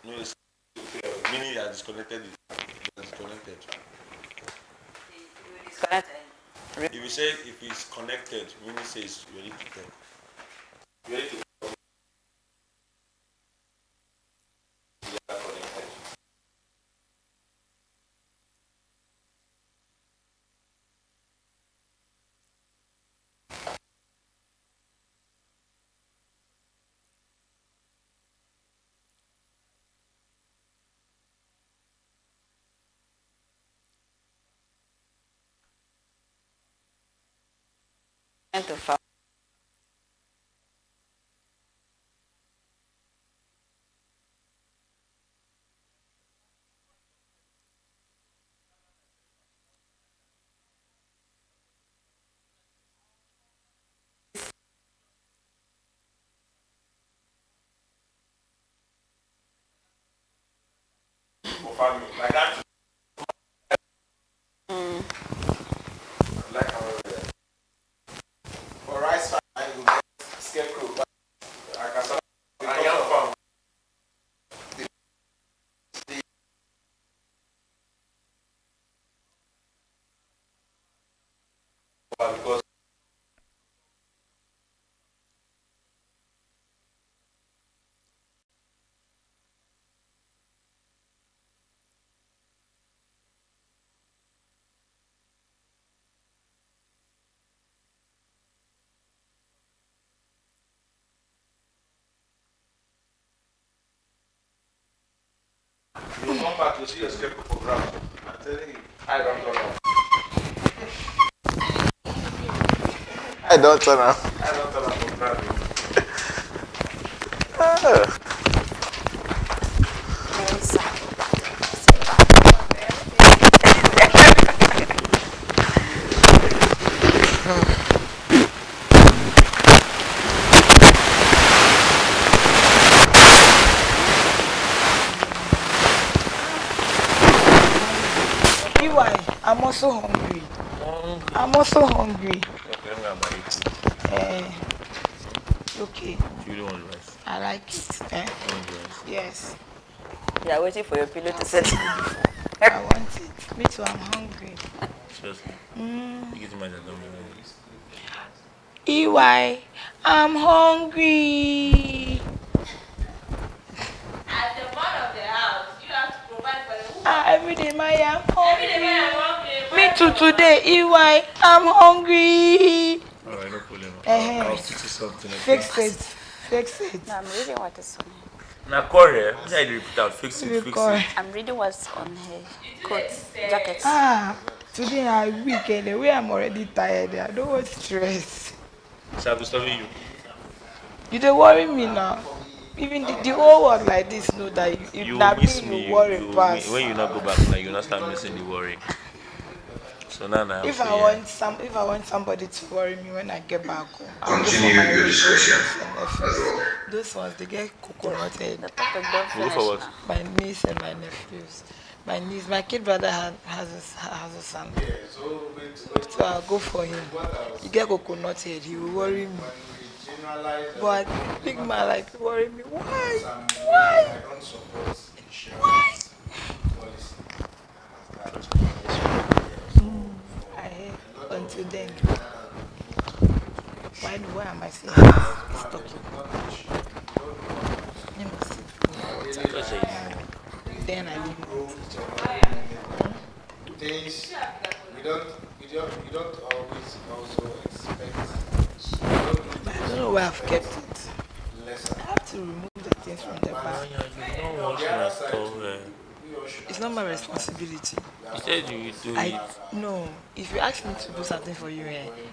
no, it's meaning you are disconnected. Disconnected. If you say if it's connected, meaning says you need to talk. You need to talk. You are connected. To fall. For family, like that. Like how For rice farm, you get scarecrow. But I can start. I am farm. Because you will come back to see your scarecrow for ground. I'm telling you. I don't know. I don't turn up. I don't know for ground. I'm also hungry. I'm also hungry. Okay, I'm gonna buy it. Okay, You don't want rice. I like it. You want rice. Yes, You are waiting for your pillow to set. I want it. Me too, I'm hungry. Seriously. You get to my don't hungry. EY, I'm hungry. As the man of the house, you have to provide for the woman. Every day, my I'm hungry. Every day when I'm hungry, Me too today, EY, I'm hungry. Alright, no problem. Eh-heh. I'll fix you something. Okay? Fix it. Fix it. No, I'm reading what is on her. Now, Corey, I repeat out. Fix it, fix Because- it. I'm reading what's on her coat, jacket. Today I'm weak and the way I'm already tired, I don't want stress. So I'll be serving you. You don't worry me now. Even the whole world like this know that if You not miss me, me. you worry You past. when you not go back now, you not start missing the worry. So now, If say, I want somebody to worry me when I get back home, I'll go for Continue my your discussion. nieces and nephews. Those ones they get coconut head. The topic don't Go finish for what? now. My niece and my nephews. My niece, my kid brother has a son. Yeah, so with So I'll go for him. what else? He get coconut head, he will worry me. When we generalize But big man like to worry me. Why? some Why? I don't support insurance policy. I hear until then. Why am I saying this? It's talking. Let me sit. Then I leave. Things we don't always also expect. I don't know where I've kept it. Lesser. I have to remove the things from the bag. you don't wash my stuff. It's not my responsibility. You said you do it. No, if you ask me to do something for you,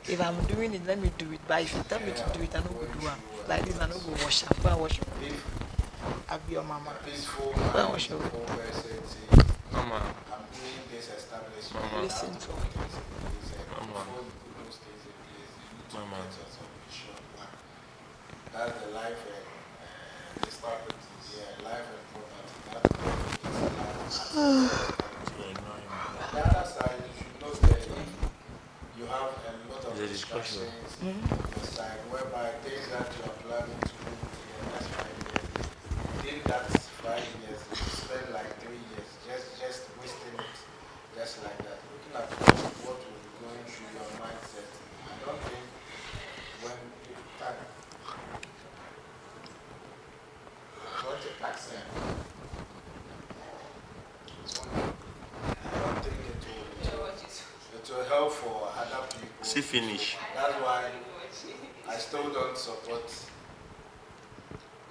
if I'm doing it, let me do it. But if you tell me to do it, I don't go do it. Like this, I don't go wash up. Go and wash up. I'll be your mama. Peaceful Go and wash up. conversation. Mama, I'm doing this establishment. Mama. Listen to me. Mama. Mama. That's the life and this property. Yeah, life and property. That's the other side, you should know that you have a lot of There's a discussion. distractions on the side whereby things that you are planning to do in the next 5 years, within that 5 years, you spend like 3 years just wasting it, just like that. Looking at what will be going through your mindset, I don't think when you time. What a accent. I don't think it will help for other people. see finish. That's why I still don't support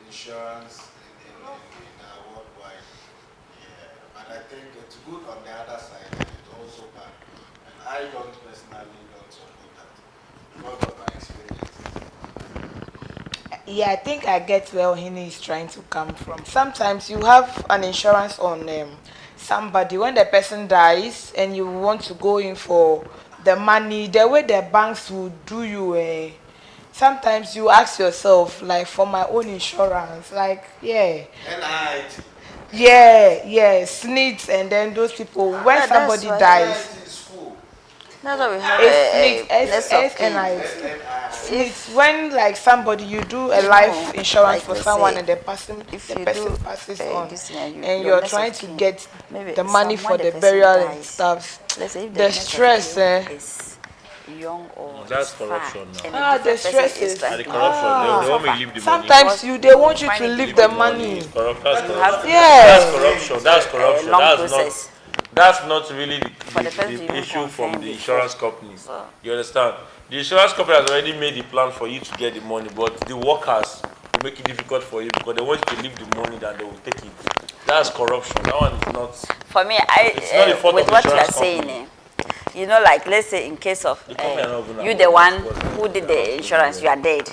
insurance in our worldwide. Yeah, but I think it's good on the other side and it's also bad. And I don't personally don't support that because of my experience. Yeah, I think I get where Ohini is trying to come from. Sometimes you have an insurance on somebody when the person dies and you want to go in for the money, the way the banks will do you, sometimes you ask yourself, like, for my own insurance, like, yeah. NIT. Yeah, SNITs, and then those people, when that's somebody why- dies, NIT is school. That's why we have it's less of kin. SNIs. When like somebody you do a life insurance like for they someone say, and the person passes on this thing and you're you're less trying of to kin. get Maybe the money someone for the person burial and dies. stuff. Let's say if The next of stress, kin is young or That's is far, corruption now. and a Ah, the different person stress is- trying And the to corruption, they want me to leave the money. Sometimes they want you to Finding leave the the money. money. It's corrupt. That's You have corruption. to Yeah. That's corruption. That's corruption. long That's process. not really For the person the you issue from confirm the before. insurance companies. So- You understand? The insurance company has already made the plan for you to get the money, but the workers will make it difficult for you because they want you to leave the money that they will take it. That's corruption. That one is not. For me, It's not the fault with of what you are insurance saying, company. you know, like let's say in case of The company are not even you, aware the of one what- who did the insurance, you are dead.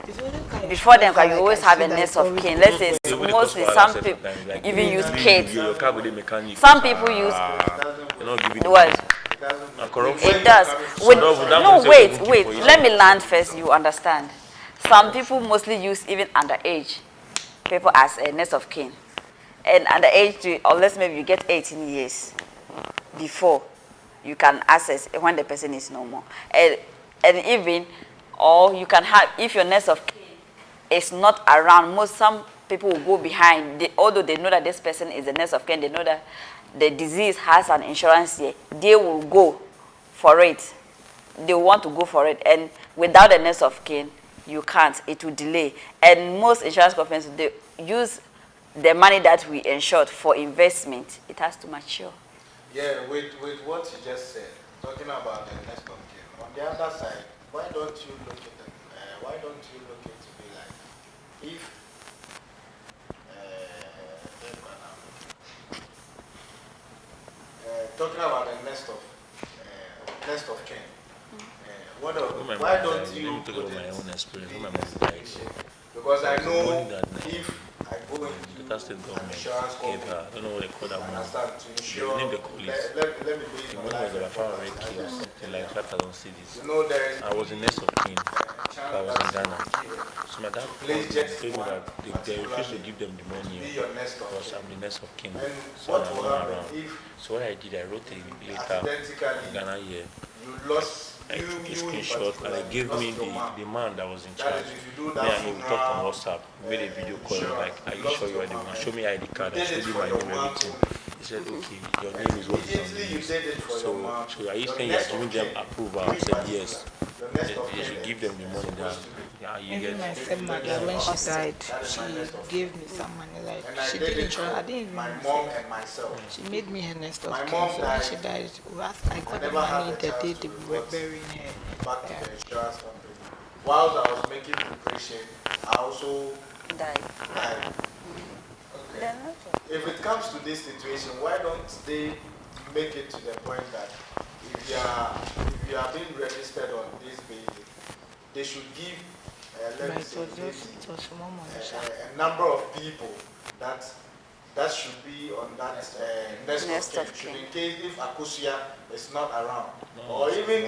It's only kind Before them, like you always I have see a that nest it's of always- kin. Let's say They will mostly cost some for people sometimes, like, even use leave kids. Your car with the mechanic. Some people use You're not giving the what? money. Corruption. It does. So that would No, mean they wait, won't wait. keep for you. Let me land first. You understand? Some people mostly use even underage people as a next of kin, and underage, unless maybe you get 18 years before you can access when the person is no more. And even, or you can have, if your next of kin is not around, some people will go behind, although they know that this person is the next of kin, they know that the disease has an insurance here, they will go for it. They want to go for it. And without the next of kin, you can't. It will delay. And most insurance companies, they use the money that we insured for investment. It has to mature. Yeah, with what you just said, talking about the next of kin. On the other side, why don't you look at it? Why don't you look at it to be like, if talking about the next of kin. Why don't you talk put about my it own experience? in My the mom died. situation? Because I know That if I go the into state an government insurance gave company, her, I don't know what they call that I money. understand to They insure, named the police. let me be The in money life was about and 500k or something, like 5,000 cedis. you know there is I was in next of kin. I was in Ghana. So my dad told me that they refused to give them the money be your next of because kin. I'm the next of kin. And So what I'm will not happen around. if So what I did, I wrote a letter accidentally in Ghana here. you lost I you took a in screenshot and I particular, gave lost me your mom. the man that was in That charge. is, if you do Me that and him talked on funeral, WhatsApp, made a video call, like, are you sure you are the one? Show me ID card, I did showed it you for my your name, mom everything. only. He said, okay, your name is what is on the Immediately you list. did it for your mom. So are you your saying you are next of giving them kin, approval? you I in said particular, yes. your next of They kin should is give them the money that supposed to be. you Even my get. stepmother, when she died, That is she my next of gave me some money. Like And I she did did it insurance. I for didn't even my know. mom and myself. She made me her next of My kin. mom So when she died. died, I got the never had money the the chance day to they were report burying her. back to Yeah. the insurance company. Whilst I was making preparation, I also Die. died. Okay. If it comes to this situation, why don't they make it to the point that if you are being registered on this basis, they should give, let But me it say, was just, it was small money. Sha. a number of people that should be on that next of kin. In case if Akusia is not around, or even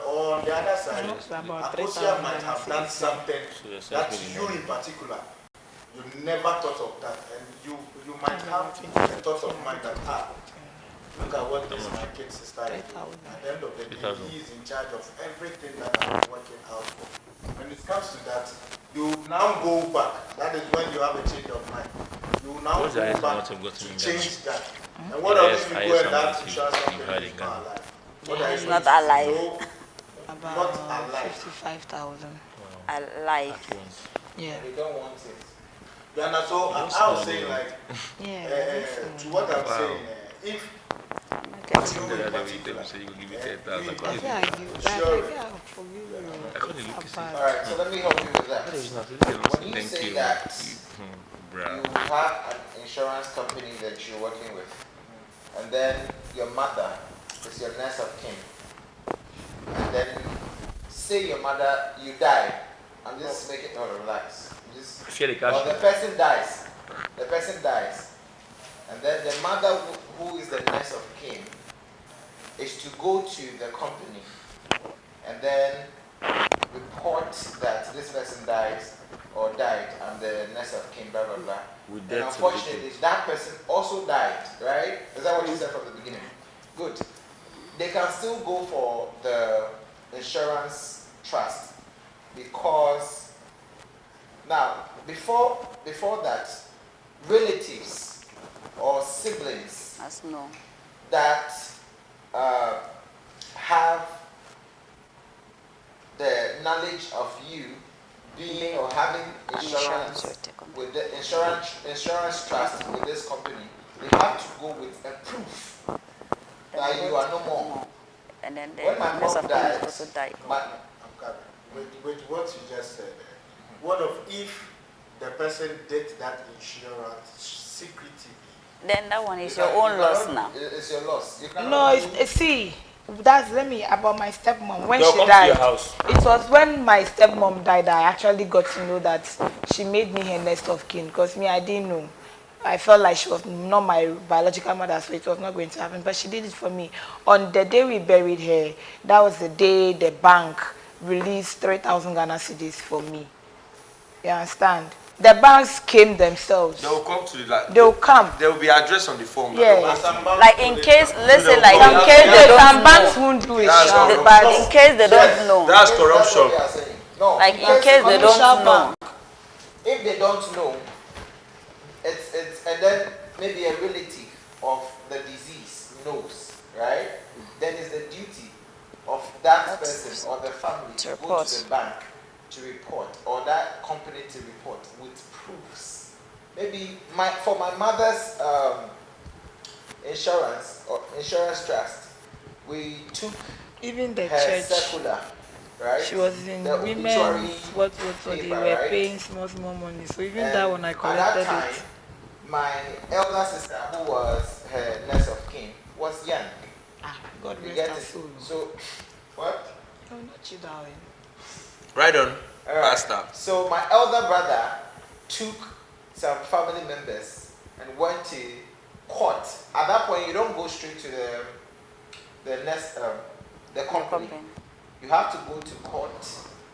or on the other side, It's about Akusia 3,000 might have done something So that you in particular, you never thought of that, and you might have a thought of mind that, look at what this my kid sister is doing. At the end of the day, he is in charge of everything that I'm working out for. When it comes to that, you now go back. That is when you have a change of mind. You now What's the go highest back amount you've gotten to in change Ghana? that. And what else if you go and that Highest insurance amount you've company had in is not Ghana? alive? What are you It's going not to do? alive. So, About not alive. 55,000. Alive. At once. Yeah. They don't want it. You understand? So I was saying like, Yeah. to what I'm saying, if The other week, they will say you will give me 10,000. I think I give. I think I forgive you. I couldn't look at Apart. All right, so let me help you with that. When you Thank say you. that Bruh. you have an insurance company that you're working with, and then your mother is your next of kin, and then say your mother, you die, I'm just making relax. Just, Fear the or cash. the person dies, and then the mother who is the next of kin is to go to the company and then report that this person dies or died, I'm the next of kin, blah blah blah. With And death unfortunately, that person also died, right? Is that what you said from the beginning? Good. They can still go for the insurance trust because now before that, relatives or siblings That's no. that have the knowledge of you being or having insurance with the insurance trust with this company, they have to go with a proof that you are no more. And then the When my next mom of kin died, also died. with what you just said, what if the person did that insurance secretly? Then that one is your own loss now. It's your loss. You cannot No, do- see, that's let me about my stepmom. When They'll she come to your died, house. it was when my stepmom died I actually got to know that she made me her next of kin. Because me, I didn't know. I felt like she was not my biological mother, so it was not going to happen. But she did it for me. On the day we buried her, that was the day the bank released 3,000 Ghana cedis for me. You understand? the banks came themselves. They will come to the like. They will come. There will be address on the form. Yeah. Like in case, let's say like Some in case they Some don't banks know. won't do it. That's sha. corruption. But in case they don't know. That's corruption. No, Like in because case they don't commercial know. bank, if they don't know, it's and then maybe a relative of the disease knows, right? Then it's the duty of that person or the family to go report. to the bank to report, or that company to report with proofs. Maybe for my mother's insurance or insurance trust, we took Even the her church. circular, right? She was in The women. obituary What they paper, were right? paying small money. So even And that one I at that collected time, it. my elder sister, who was her nurse of kin, was young. God You rest get her it? soul. So, what? No, not you, darling. Right on. All right. Pastor. So my elder brother took some family members and went to court. At that point, you don't go straight to the next the company. You have to go to court,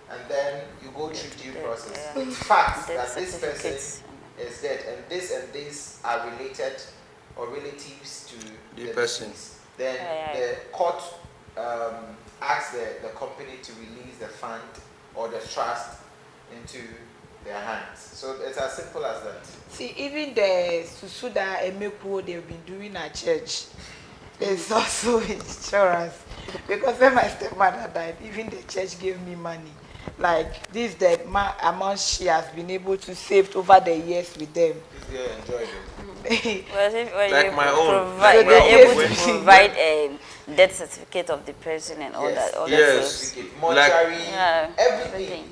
and then you go through due process with facts that this person is dead, and this are related or relatives to The person. deceased. Then the court asks the company to release the fund or the trust into their hands. So it's as simple as that. See, even the Susuda Emeku they've been doing at church, it's also insurance. Because when my stepmother died, even the church gave me money. Like this, the amount she has been able to save over the years with them. This girl enjoyed it. Like my own. Like we are able to provide a death certificate of the person and all that. All Yes. that Mortuary, yeah, everything.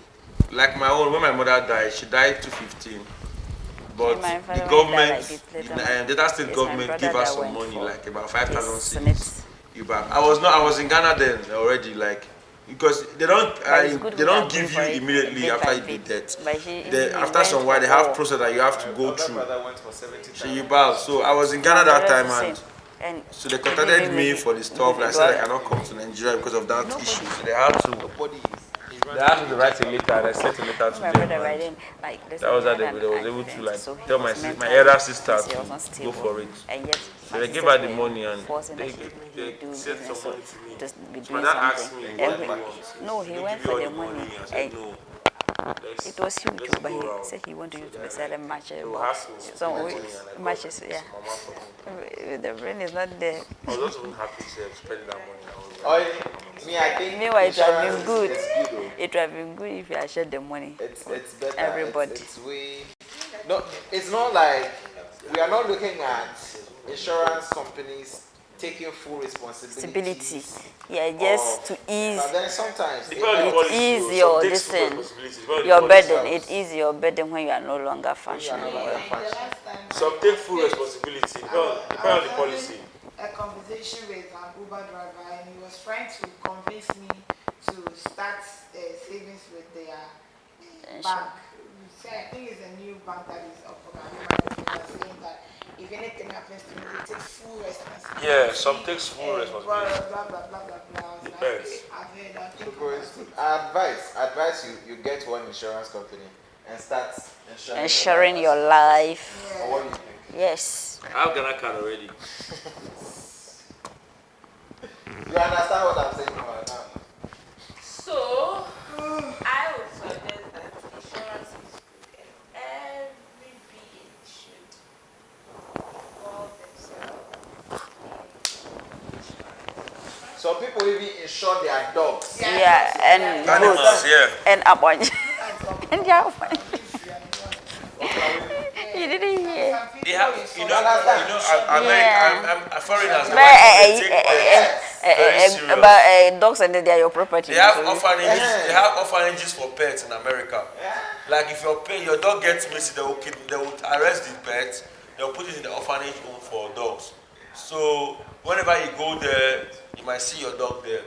Like my own, when my mother died, she died 215. But My the father government, died like this later. Delta State Yes, government my gave brother us that some went money, for like about 5,000 his cedis. I was in Ghana then already, like, because they don't give you immediately after you did that. After some while, they have process that you have to go through. Went for 70,000. So you bow. So I was in Ghana that time, and so they contacted me for the stuff. Like I said, I cannot come to Nigeria because of that issue. So they had to. They asked me to write a letter, and I sent a letter to My them. brother and writing like this. that was how they was able to like tell my elder sister to go for it. And yet, So they gave her the money and forcing they that he do sent business, some money so to me. just be My doing dad asked something. me, Every, what do you want? no, he They went give you for all the money. I said, And no. it was huge, let's but go he around. said he wanted you to be selling matches. They will ask me Some money and I go, matches, yeah. Mama for me. The brain is not there. I was also happy spending that money. I think Meanwhile, it would have been insurance good. is good though. It would have been good if you had shared the money. It's better. Everybody. It's way. No, it's not like we are not looking at insurance companies taking full responsibility. Stability. Yeah, just to ease. But then sometimes It is your your burden. It is your burden when you are no longer functioning. Some take full responsibility. Depend on the policy. A conversation with an Uber driver, and he was trying to convince me to start savings with their bank. So I think it's a new bank that is up for saying that if anything happens to me, they take full responsibility. Yeah, some takes full Blah, responsibility. blah, blah, blah, blah, blah. I was like, Depends. okay, I've heard that. I advise you get one insurance company and start Ensuring your life. Or what do you think? Yes. I have Ghana card already. You understand what I'm saying now? So, I would suggest that insurance is good and every being should involve themselves in insurance. Some people even insure their dogs. Yeah, and Animals, yeah. and abonj. And yeah, you didn't hear. They have, foreigners. But dogs and they are your property. They have orphanages. They have orphanages for pets in America. Like if your dog gets missing, they will arrest the pet. They will put it in the orphanage home for dogs. So whenever you go there, you might see your dog there.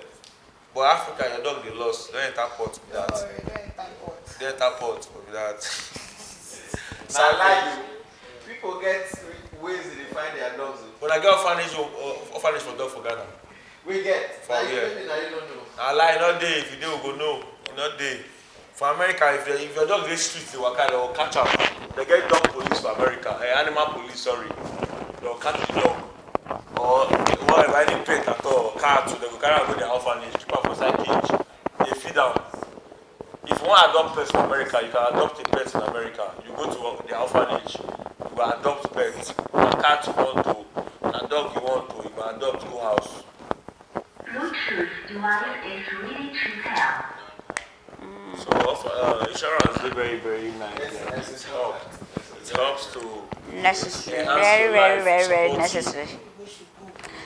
But Africa, your dog they lost. They enter port with that. They enter port with that. Now, like people get ways they find their dogs. When I get orphanage for dog for Ghana. We get. For Like, yeah. you don't know. I lie not day. If you do, we go no. Not day. For America, if your dog dey street, they will catch up. They get dog police for America, animal police, sorry. They will catch the dog. Or whatever, any pet at all, cat, they go carry am go their orphanage, keep am for inside cage. They feed am. If you want to adopt pets in America, you can adopt a pet in America. You go to the orphanage, you go adopt pets. A cat you want to, a dog you want to, you go adopt, go house. Bluetooth device is ready to pair. So insurance is very, very nice. It helps to Necessary. enhance Very, your very, life, very, very support you. necessary.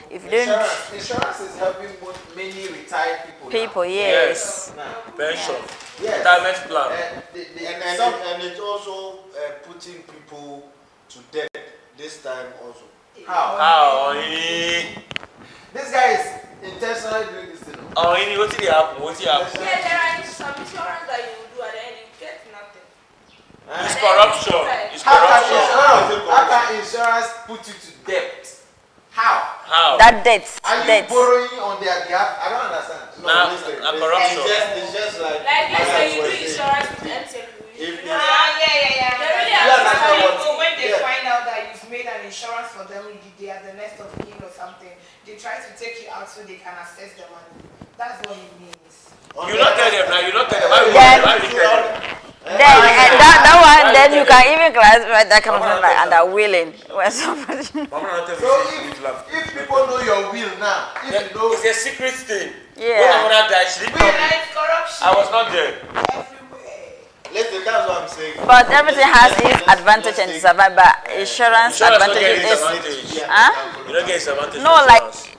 If you don't, Insurance is helping many retired people. people, Now. yes. Pension, Yes. retirement plan. And it's also putting people to death this time also. How? This This guy is intentionally doing this thing. what did happen? What did happen? Yeah, there are some insurance that you will do and then you get nothing. It's corruption. It's How corruption. can insurance put you to debt? How? That debt, Are you debt. borrowing on their behalf? I don't understand. Corruption. It's just like Like let's as say I you do was saying. insurance with MTN. If You you- know, Yeah. they really Yeah, have that's to what- people When they Yeah. find out that you've made an insurance for them, they are the next of kin or something, they try to take you out so they can access the money. That's what it means. You not tell them now. You not tell them. Why will you tell them? Then that one, then you can even classify that kind of thing like under willing. When somebody Mama not tell me So say you laugh. if people know your will now, if you know, It's a secret thing. Yeah. When my mother died, she didn't tell me. It's corruption I was not there. everywhere. Listen, that's what I'm saying. But everything has its advantage and disadvantage. But insurance Insurance don't get advantage is, disadvantage. huh? You don't get disadvantage. No, from like insurance.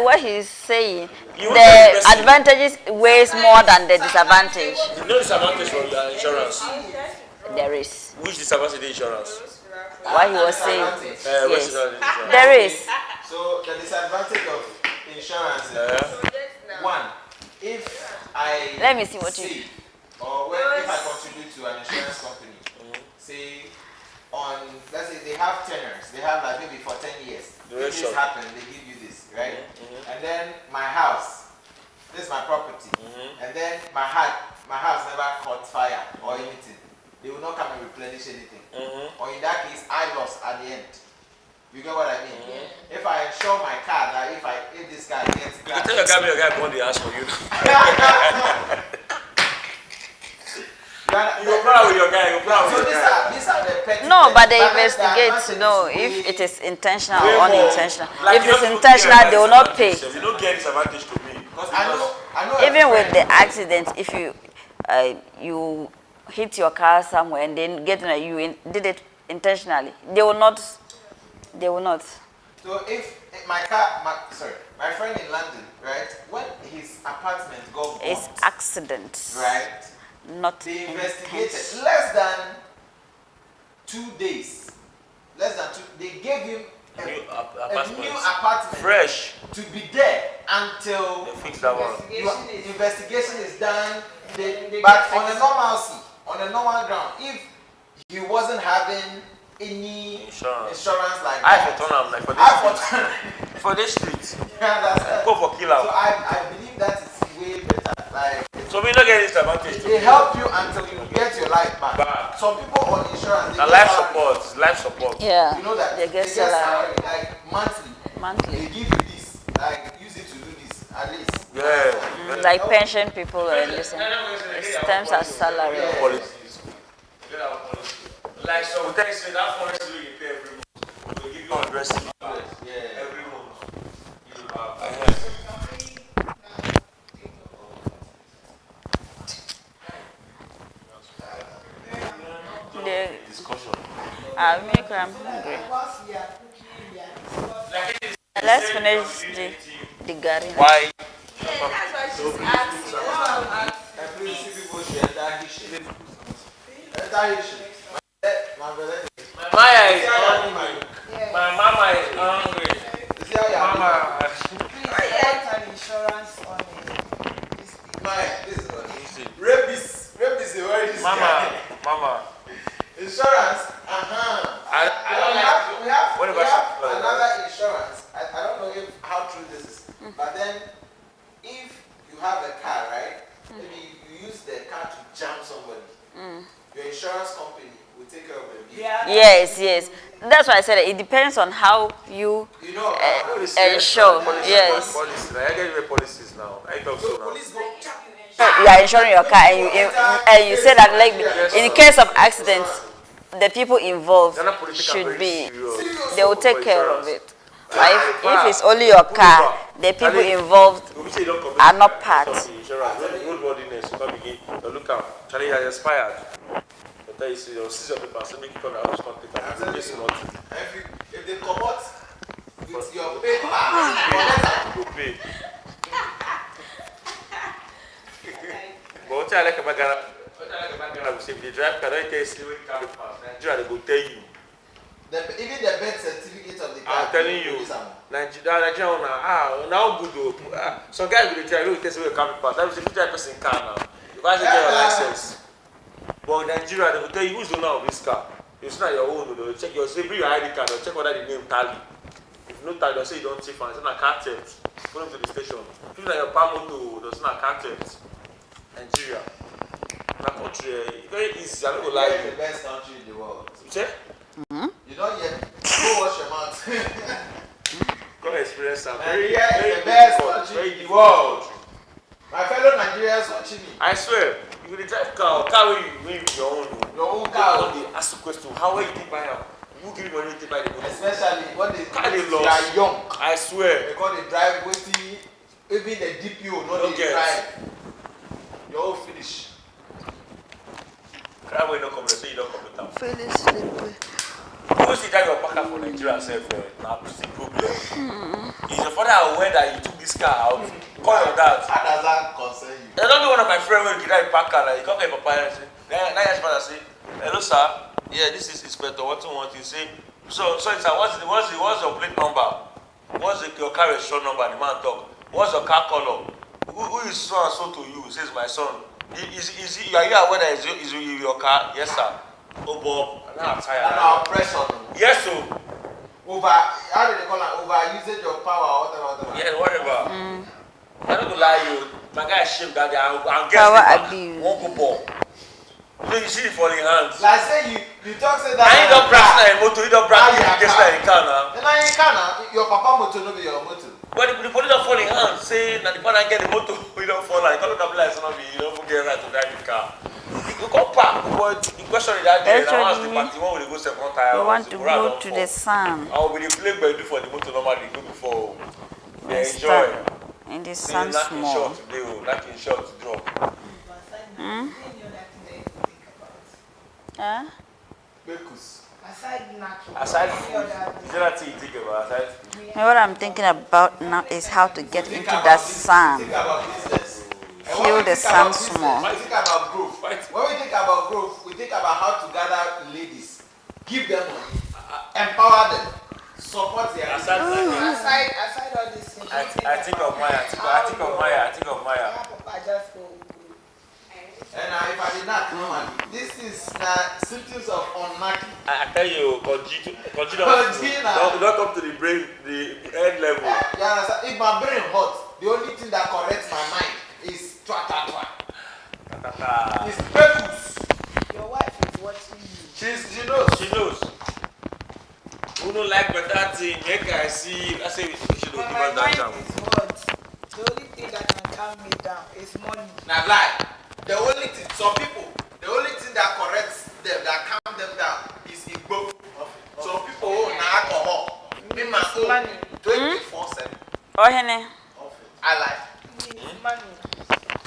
what he's saying, You won't get the the person. advantages weighs more than the disadvantage. No disadvantage from your insurance. There is. Which disadvantage is insurance? What he was saying. advantage. Which Yes. disadvantage? There is. So the disadvantage of insurance is one, if I Let me see what you- say, or if I contribute to an insurance company, say on, let's say they have tenures, they have like maybe for 10 years. If Duration. this happens, they give you this, right? And then my house, this is my property, and then my house never caught fire or anything. They will not come and replenish anything. Or in that case, I lost at the end. You get what I mean? If I insure my car, that if this car gets You can tell your guy, bought the house for you. You go proud with your guy. You go proud So with your guy. these are the petty No, things. but they then investigate the to know advantage if is it is intentional Way or more. unintentional. Like, If you it's don't intentional, get they will not pay. disadvantage. You don't get disadvantage to me. I know a Even with friend- the accident, if you hit your car somewhere and then did it intentionally, they will not. They will not. So if my friend in London, right, when his apartment got burnt, It's accident, right, not they investigated intention. less than 2 days. They gave him a New new apartment. apartment Fresh. to be there until They fix that one. investigation is done. But on a normal ground, if he wasn't having any Insurance. like I that, for turn am like for I this for for this street. you understand? Go for kill So am. I believe that is way better. Like So we don't get disadvantage to they me. help you until you get your life back. Back. Some people on insurance, they And get life salary. support. Life support. Yeah, You know that they get salary like monthly. They monthly, give you this, like use it to do this at least. Yeah. like pension people and this. It's terms as salary. Policies. Get our policy. Like so we tell you say that policy you pay every month. We give you 100 cedi back. Yeah. Every month. Give you back. The Discussion. I'm hungry. Let's finish the garden. Why? That's why she's asking. And please see people should enter history. Enter history. My brother. Maya is See how you hungry. do My mama is hungry. it. See how you are Mama. Please, I want an insurance on this thing. This is what rabies. Rabies is where this guy. Mama. Insurance. I don't we have What about another insurance. I don't know how true this is. But then if you have a car, right? Maybe you use the car to jam somebody, your insurance company will take care of the bill. Yes. That's why I said it depends on how you insure. Yes. Policy. I get your policies now. I talk so now. Police go jam. You are insuring your car, and you say that like in case of accidents, the people involved should be. They will take care of it. If it's only your car, the people involved are not part. Look out, Charlie has expired. You see your paper, so make it come out of If they come out with your paper, you pay. But what I like about Ghana, if they drive car, don't tell you when car pass. Nigeria, they go tell you. Even the birth certificate of the car. I'm telling you, Nigeria now good though. Some guys will tell you, test where car pass. That was a 50% car now. You guys get your license. But Nigeria, they will tell you who's the owner of this car. It's not your own. They'll check your bring your ID card. They'll check whether the name tally. If no tally, they'll say you don't take fine. It's not a car theft. Go to the station. If like your palm motor, there's not a car theft. Nigeria. My country, very easy. I'm not gonna lie. It's the best country in the world. You say? You don't yet go wash your mouth. Go experience some. Nigeria is the best country in the world. My fellow Nigerians watching me. I swear, you will drive car where you win your own car. They ask the question, how will you take buy now? Who give you money to buy the motor? Especially when they lost. are young. I swear. Because they drive waiting, even the DPO, not they drive. You all finish. Cry when you don't come, they say you don't come to town. Finish sleeping. Who see that your packer for Nigeria self now still problem. Is your father aware that you took this car out? Call your dad. How does that concern you? I don't know one of my friends when he drive packer, like he come to your papa and say, 9 years father say, hello sir, yeah, this is Inspector, what you want? You say, so sir, what's your plate number? What's your car registration number? The man talk. What's your car color? Who is so and so to you? Says my son. Are you aware that is your car? Yes sir. Oh Bob, I'm not tired. And our pressure. Yes sir. How do they call it? Over using your power or whatever. Yeah, whatever. I don't lie you. My guy ashamed that I'm Power guessing abuse. won't go ball. So you see it falling hands. Like say you talk say that. I ain't don't brand like motor, you don't brand like a car now. Then I can't. Your papa motor no be your motor. But the police don't fall in hands, say that the father get the motor, you don't fall like, you don't like somebody, you don't get right to drive the car. You come back, but the question is that day, now ask the party, one will go second tire. You want to go to the sun. I will be the play by do for the motor normally, go before. They Let's enjoy. start in the sun Lacking small. short today, lacking short to drop. Bekus. Aside natural. Aside food, is there anything you think about aside food? What I'm thinking about now is how to get into that sun. Think about business. Feel the sun small. We think about growth. When we think about growth, we think about how to gather ladies, give them money, empower them, support their Aside all these things. I think of Maya. Papa just go. And if I did not normally, this is symptoms of unlucky. I tell you, continue don't come to the brain, the head level. You understand? If my brain hot, the only thing that corrects my mind is twa. It's purpose. Your wife is watching you. She knows. She knows. Who don't like better thing, make I see. I say we should But give my us that mind time. is what? The only thing that can calm me down is money. Now lie. The only thing, some people, the only thing that corrects them, that calm them down is igbo. Some people own alcohol. Me my own Money. 24/7. Oh, honey. I like. It's money.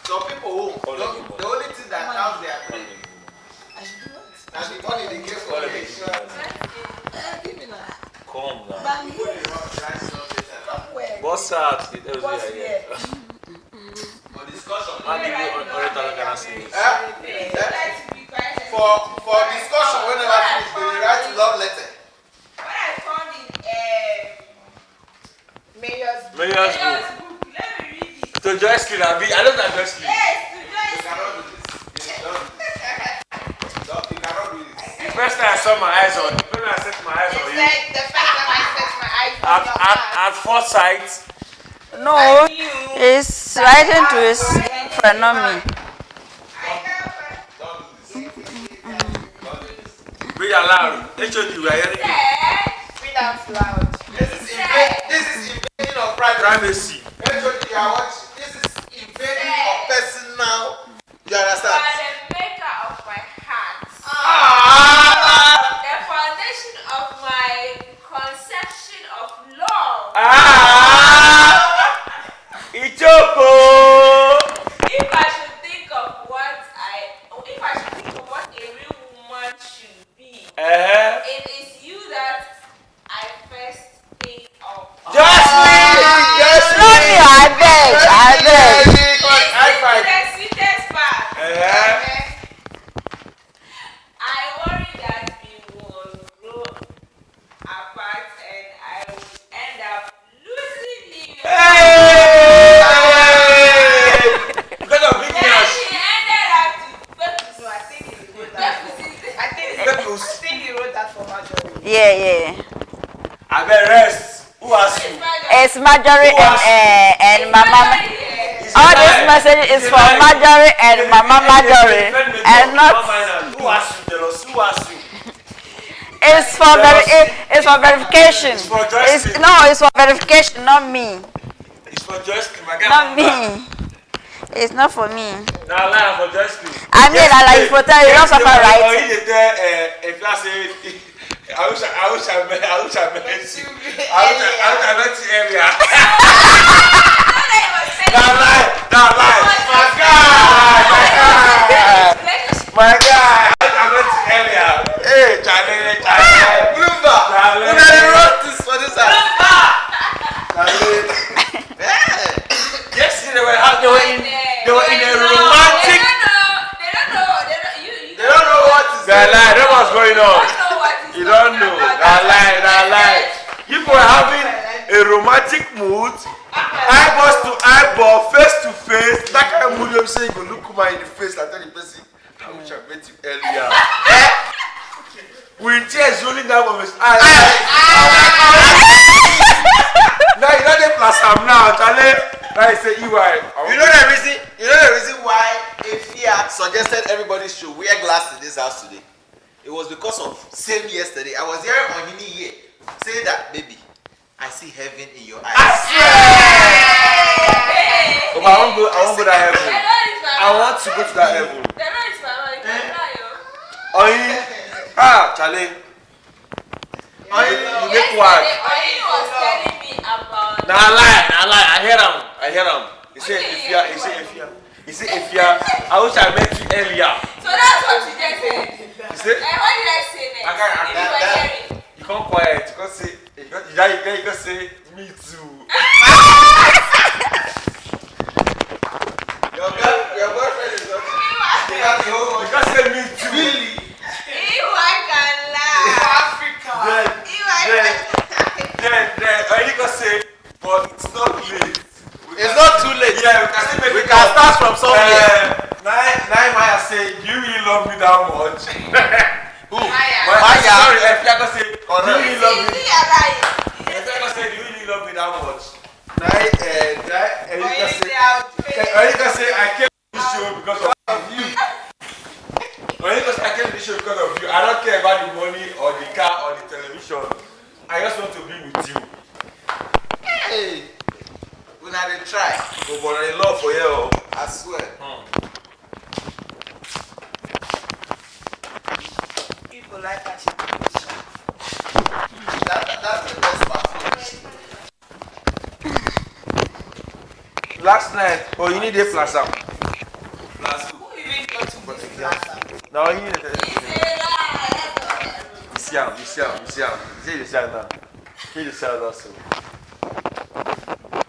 Some people own. The only thing that calms their brain. I should do it. And the money they give for the insurance. Give me that. Come now. Bang here. Somewhere. What's up? What's here? For discussion. How do you Ghana cedis? For discussion, whenever finish, they write love letter. What I found in Mayor's book. To Joycelyn, I don't know Joycelyn. You cannot do this. You cannot do this. The first time I set my eyes on you, like the first time I set my eyes on your at first sight, No, it's writing to his friend, not me. Read aloud. HOD, we are hearing you. Read out loud. This is invading of privacy. Privacy. HOD, you are watching. This is invading of personal. You understand? The maker of my heart. The foundation of my conception of love. Ichoko. If I should think of what a real woman should be, it is you that I first think of. Slowly, I beg. Listen to the sweetest part. I worry that we will grow apart and I will end up losing you. Because of big Then nails. she ended up to go to No, I think he wrote that. I think he wrote that for Marjorie. Yeah. I bet rest. Who asked you? It's Marjorie and Mama. All this message is for Marjorie and Mama Marjorie, and not. Who asked you, jealous? Who asked you? It's for verification. It's for Joyce. It's for verification, not me. It's for Joyce, my guy. Not me. It's not for me. Now, lie for Joyce. I mean, I like for tell you, don't suffer right. If I say, I wish I met you. I met you earlier. Now lie. My guy. I met you earlier. Hey, Charlie. Bloomberg. Charlie. When I wrote this for this house. Yes, they were in a romantic. They don't know what is They lie. That's what's going on. You You don't know. That lie. You were having a romantic mood, eyeballs to eyeball, face to face. That kind of mood you say you go look woman in the face and tell the person, I wish I met you earlier. With tears rolling down from his eyes. Now you know the plus I'm now, Charlie. Now he say EY. You know the reason why Afia suggested everybody should wear glass in this house today? It was because of same yesterday. I was hearing on Hini here say that, baby, I see heaven in your eyes. Oh, I won't go that heaven. I want to go to that heaven. Charlie. You make what? was telling me about. Nah, I lie. I hear him. He said, if you, I wish I met you earlier. So that's what you just said. He said, What did I say next? If you were hearing. you can't quiet. You can't say, me too. Your boyfriend is not. You can't say me too. Really? If I can laugh. Then you can say, but it's not late. It's not too late. Yeah, we can still make We it can up. start from somewhere. Now Maya say, do you really love me that much? Who? Maya. Sorry, if you can say, do you really love me? Is he alive? If you can say, do you really love me that much? You can say, I came to this show because of you. When you can say, I came to this show because of you, I don't care about the money or the car or the television. I just want to be with you. Hey. When I try. Go for a love for you. I swear. People like that. That's the best part. Last night, you need a plaza. Who even go to this plaza? No, you need a You see him now. He is now, so.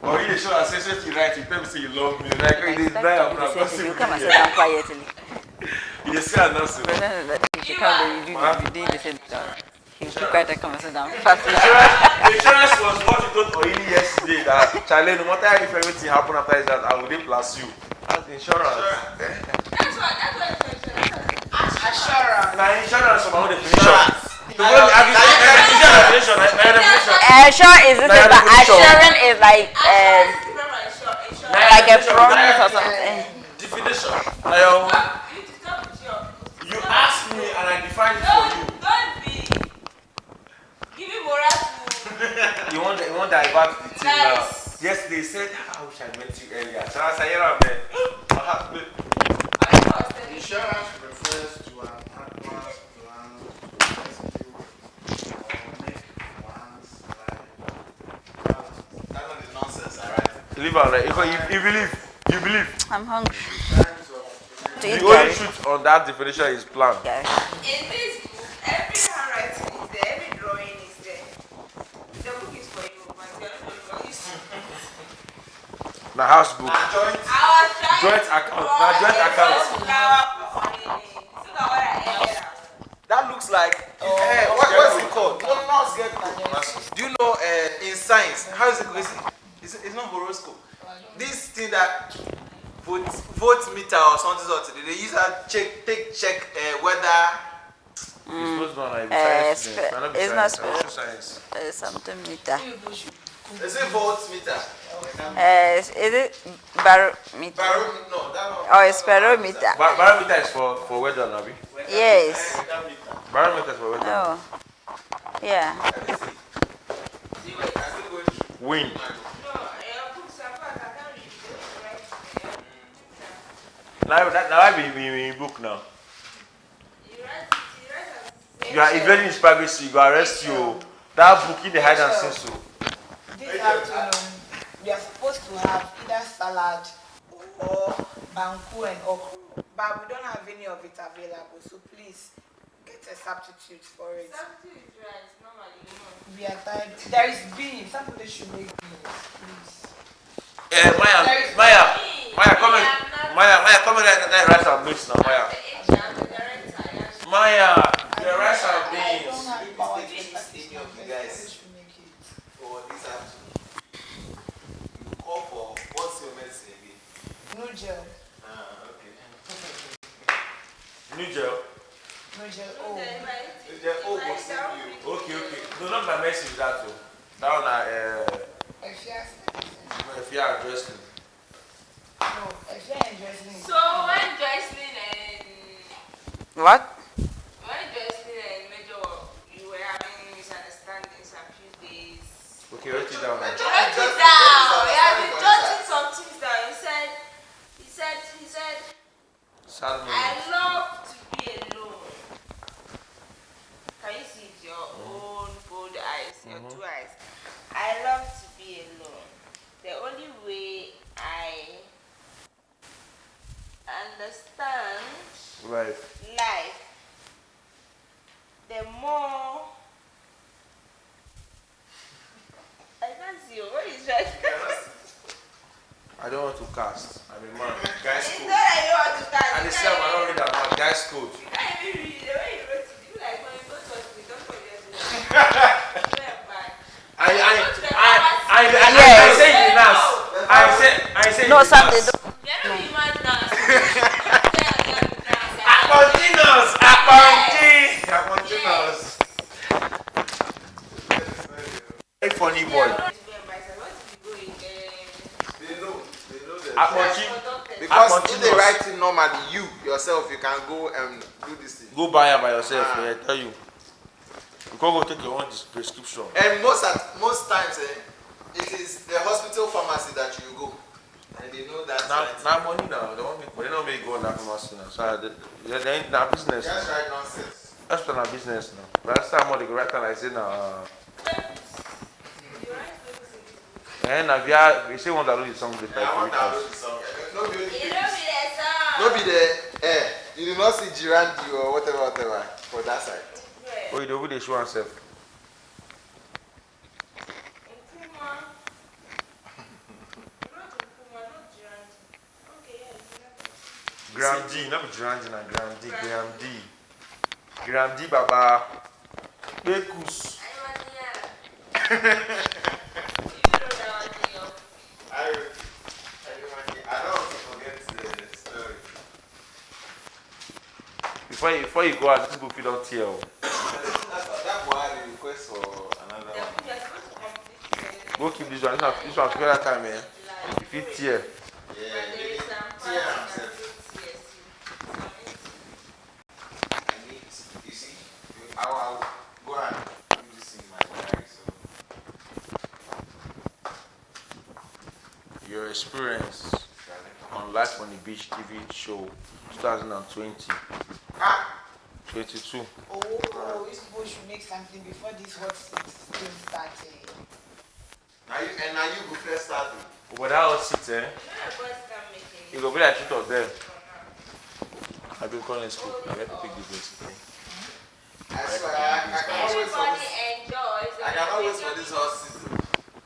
Or you show us say you right, you tell me say you love me. Like, it is very You come and sit down quietly. You see her now, so. You come, you do the same thing. You keep quiet and come and sit down. Fast. The insurance was what you told Oini yesterday that Charlie, no matter if everything happen after that, I will plus you. That's insurance. That's what Assurance. Now insurance is about the definition. Sure is this, but assurance is like a promise or something. Definition. You asked me and I defined it for you. Don't you want to divert the thing now. Nice. Yes, they said, I wish I met you earlier. So I said, yeah, man. Insurance refers to an advance plan to execute or make one's life. That's not the nonsense, alright? Leave out, right? You believe. I'm hungry. Times of To eat The only Gary. truth on that definition is plan. Gary. In this book, every handwriting is there, every drawing is there. The book is for you, but you're not for you. Now house book. I was trying Joint to account. draw Now joint a account. flower on it. Look at what I ended up. That looks like what's it called? No, not scarecrow. Do you know in science how is it called? It's not horoscope. This thing that vote meter or something they use that check weather. It's supposed to be like science student. Might not be it's not science, social science. Something meter. Is it volt meter? Is it barometer? No, that one. Oh, it's barometer. Barometer is for weather, Nabi. Yes. Barometer is for weather. Oh. Yeah. Wind. No, your books are back. I can't read it. Now I be in book now. You write as You are invading his privacy. You go arrest you. That book in the hide and seek so. This afternoon, we are supposed to have either salad or banku and okra, but we don't have any of it available. So please get a substitute for it. Substitute is rice, normally, you know. We are tired. There is beans. Somebody should make beans, please. Maya, come in. Maya, come in that rice and beans now, Maya. Maya, the rice and I don't beans. have power to Any of you guys should make it. for this afternoon. You call for what's your medicine again? No gel. Okay. New gel. No gel. Oh. Okay. No, not my message that too. That one If you are dressing. no, if you're dressing it. So when Joycelyn and What? Major, you were having misunderstandings a few days. Okay, write it down. Write it down. He had been jotting some things down. He said, Sad I moment. love to be alone. Can you see with your own bold eyes, your two eyes? I love to be alone. The only way I understand Life. life, the more I can't see you. What is that? I don't want to cast. I'm a man. Guys It's code. not like you want to start. And the same, I don't read that much. Guys code. You can't even read the way you wrote it. You like when you go to hospital, doctor just I say it now. I say No, it some they now. don't. You're not the man now. Continuous. Very funny boy. They know that. Because Because if they write it normally, you yourself, you can go and do this thing. Go buy it by yourself. I tell you. You can't go take your own prescription. And most times, it is the hospital pharmacy that you go, and they know that. Now money now. They don't make go on that pharmacy now. So they ain't na business. Just write nonsense. That's not business now. Last time they go right and I say now. And we say one that the song with I want to like download the song. No be only You don't be there, sir. No be the you did not see Girandi or whatever for that side. Oh, you do the show and self. Graham D, not Graham D, Graham D, Graham D. Graham D, Baba. Bekus. I don't want to forget the story. Before you go out, this book you don't tell. That boy had a request for another one. Go keep this one. This one together time, man. If you tear. Yeah, maybe tear himself. I need, you see, I will go and do this in my diary. So experience on Life on the Beach TV show 2020. 22. Oh, we should make something before this hot seat started. Now you go first starting. But that hot seat, it will be like two of them. I've been calling school. I have to pick the place. I swear, I cannot wait for this hot season.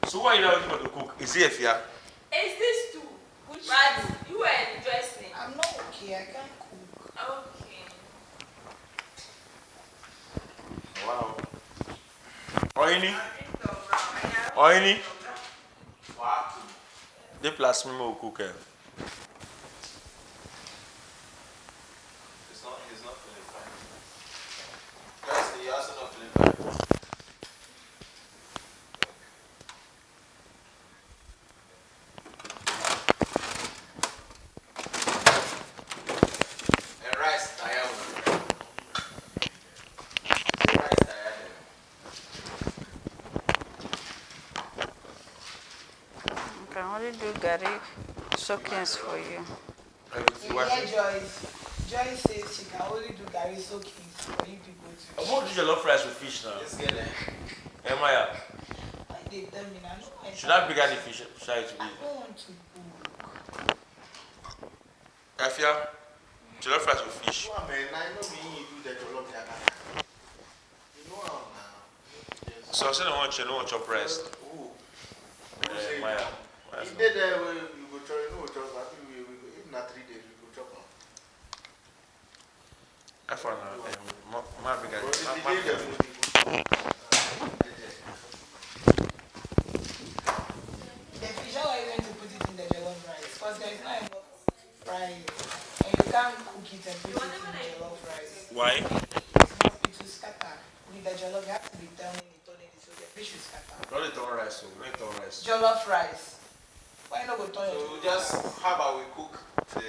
So why are you not waiting for the cook? Is he a fear? Is this too? But you were dressing. I'm not okay. I can't cook. Okay. Wow. Oini? What? They plus me more cook. He's not feeling fine. Guys, you're also not feeling fine. And rice, tired. Rice, tired. I can only do Gary soakings for you. Yeah, Joyce. Joyce says she can only do Gary soakings for you people to. I'm going to do jollof rice with fish now. Let's get it. Maya, Why they tell me now? No, should I bring out the fish side to I eat? don't want to cook. Afia, jollof rice with fish. Well, man, I know me do the jollof rice. You know how now. Yes. So I said I want chop rice. Who? Maya. If they there, you go try, no chop. I think we go, if not 3 days, we go chop. I found out. My big But if my the day there, we go. The fish, how are you going to put it in the jollof rice? Because there is not enough rice. And you can't cook it and put it in the jollof rice. Why? It will scatter. With the jollof, you have to be turning it so the fish will scatter. Not the ton rice, so make ton rice. Jollof rice. Why not go turn So it? we just, how about we cook the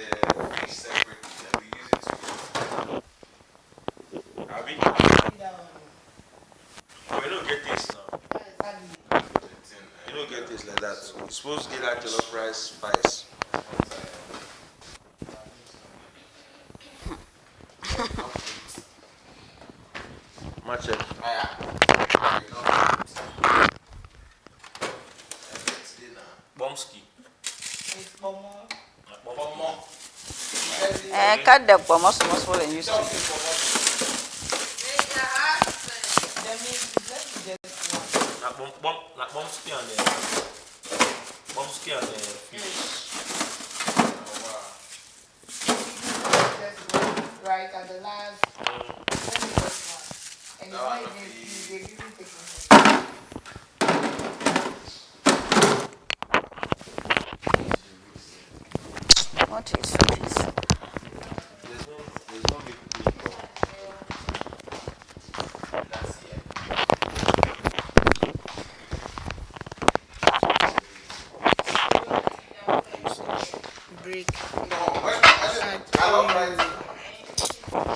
fish separately and we use it to. Abi? That one. We don't get this now. Exactly. You don't get this like that. You're supposed to get that jollof rice spice. Match it. Bomski. It's more. Cut the pomos small and use it. That means it's just one. Bomski and the fish. Just go right at the last. And it's not even they even take it. What is this? There's no big people. Break. I love rice.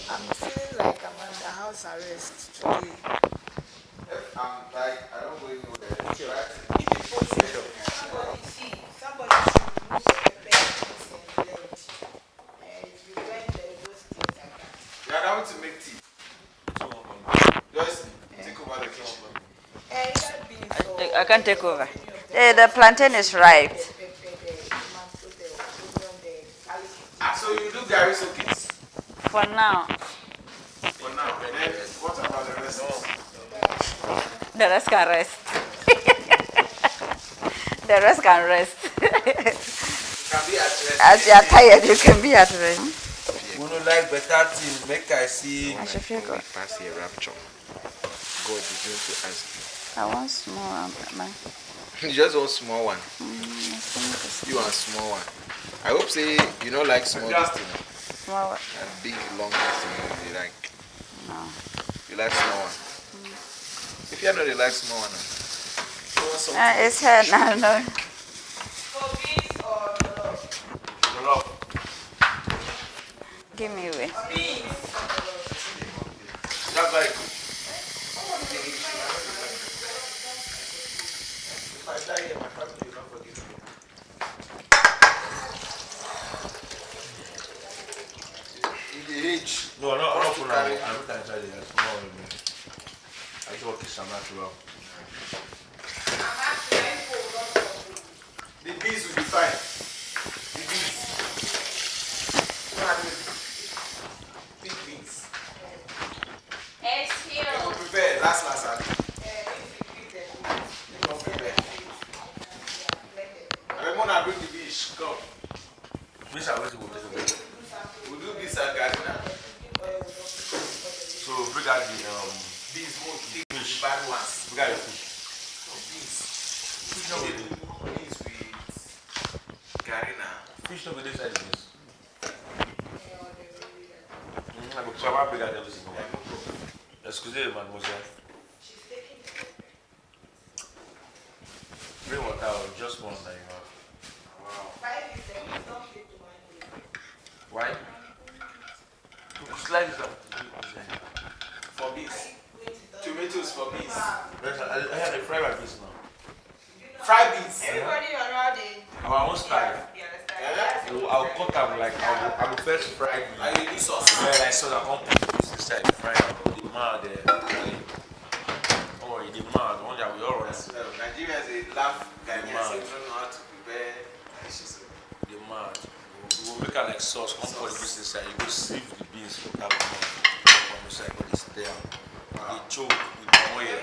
I'm feeling like I'm under house arrest today. I'm like, I don't go anywhere. Right? Somebody should remove the pepper and blend. If you blend those things like that. You are now to make tea. Joyce, take over the kitchen. That beans I can take over. The plantain is ripe. So you do Gary soakings For now, for now. Then what about the rest? the rest can rest. The rest can rest. Can be addressed. As you are tired, you can be at rest. We don't like better things. Make I see. I should feel good. Pass a rapture. God is going to answer. I want small. You just want small one. You want small one. I hope say you don't like small this thing. Small. That big long thing you like. No. You like small one. If you know you like small one. It's her now. No. for beans or Jollof. Give me away. beans. That's very good. If I die here, my family will not forgive me. age. No, I'm not Wants to for now. carry. I'm not inside the small one. I just want to kiss some natural. The bees will be fine. The bees. You know what I mean? Big bees. They will prepare. Last. They will prepare. Ramona, bring the bees. Come. Which are waiting for this. We'll do bees and gardener. So bring out the Bees won't take the fish. bad ones. Bring out the fish. Bees. Fish not with Bees with gardener. fish not with this side of this. I go try my bring out everything. Excusez mademoiselle. Bring water, just one that you have. Why? Slice it up. For bees. Tomatoes for bees. I have a fry like this now. Fried bees. Our own style. I'll cut them like I will first fry I the will do sauce. bread. I saw that I put this inside, fry the mad there. Oh, the mad one that we all run. Nigerians they love Ghanaians. They don't know how to prepare dishes. The mad. We will make it like sauce. Come pour the beans inside. You go sieve the beans for that one. From inside, but it's there. They choke with the oil.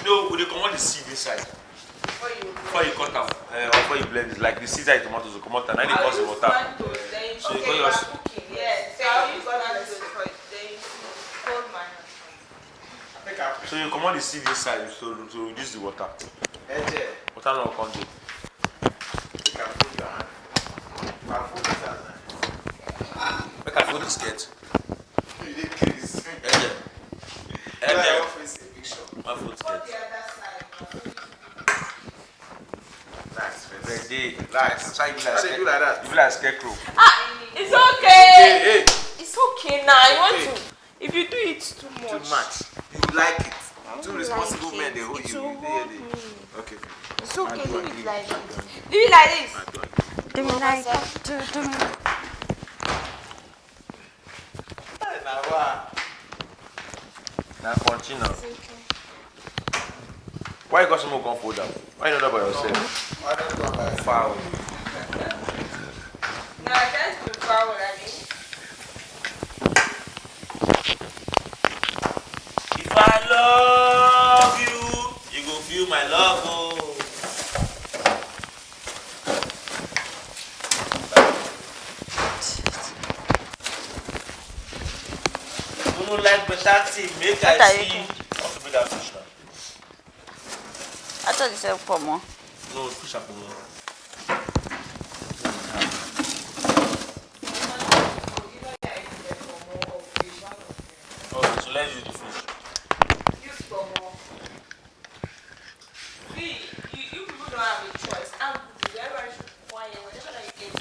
No, we dey comot the seed inside. Before you cut them, or before you blend it, like the seeds of tomatoes will come out and then they cause the water. So you got yours. So you come out the seed inside to reduce the water. Water no come do. Make I fold the skirt. My food skirt. Ready. That's how you be How they do like that? You be like scarecrow. It's okay. Hey. It's okay now. I want to. If you do it too much. Too much. You like it. Two responsible men, they hold you. Okay. It's okay. Do it like this. Do it like this. Do me like that. Do me. Now continue. Why you got some more gun fold up? Why you not by yourself? Foul. No, that's too far. What I mean. If I love you, you go feel my love. Oh. You don't like better thing, make What I are you see. doing? Want to make that fish now? I thought you said for more. No, fish up more. Okay, so let's use the fish. See, you people don't have a choice. I'm good. Everybody should be quiet. Whatever that you get,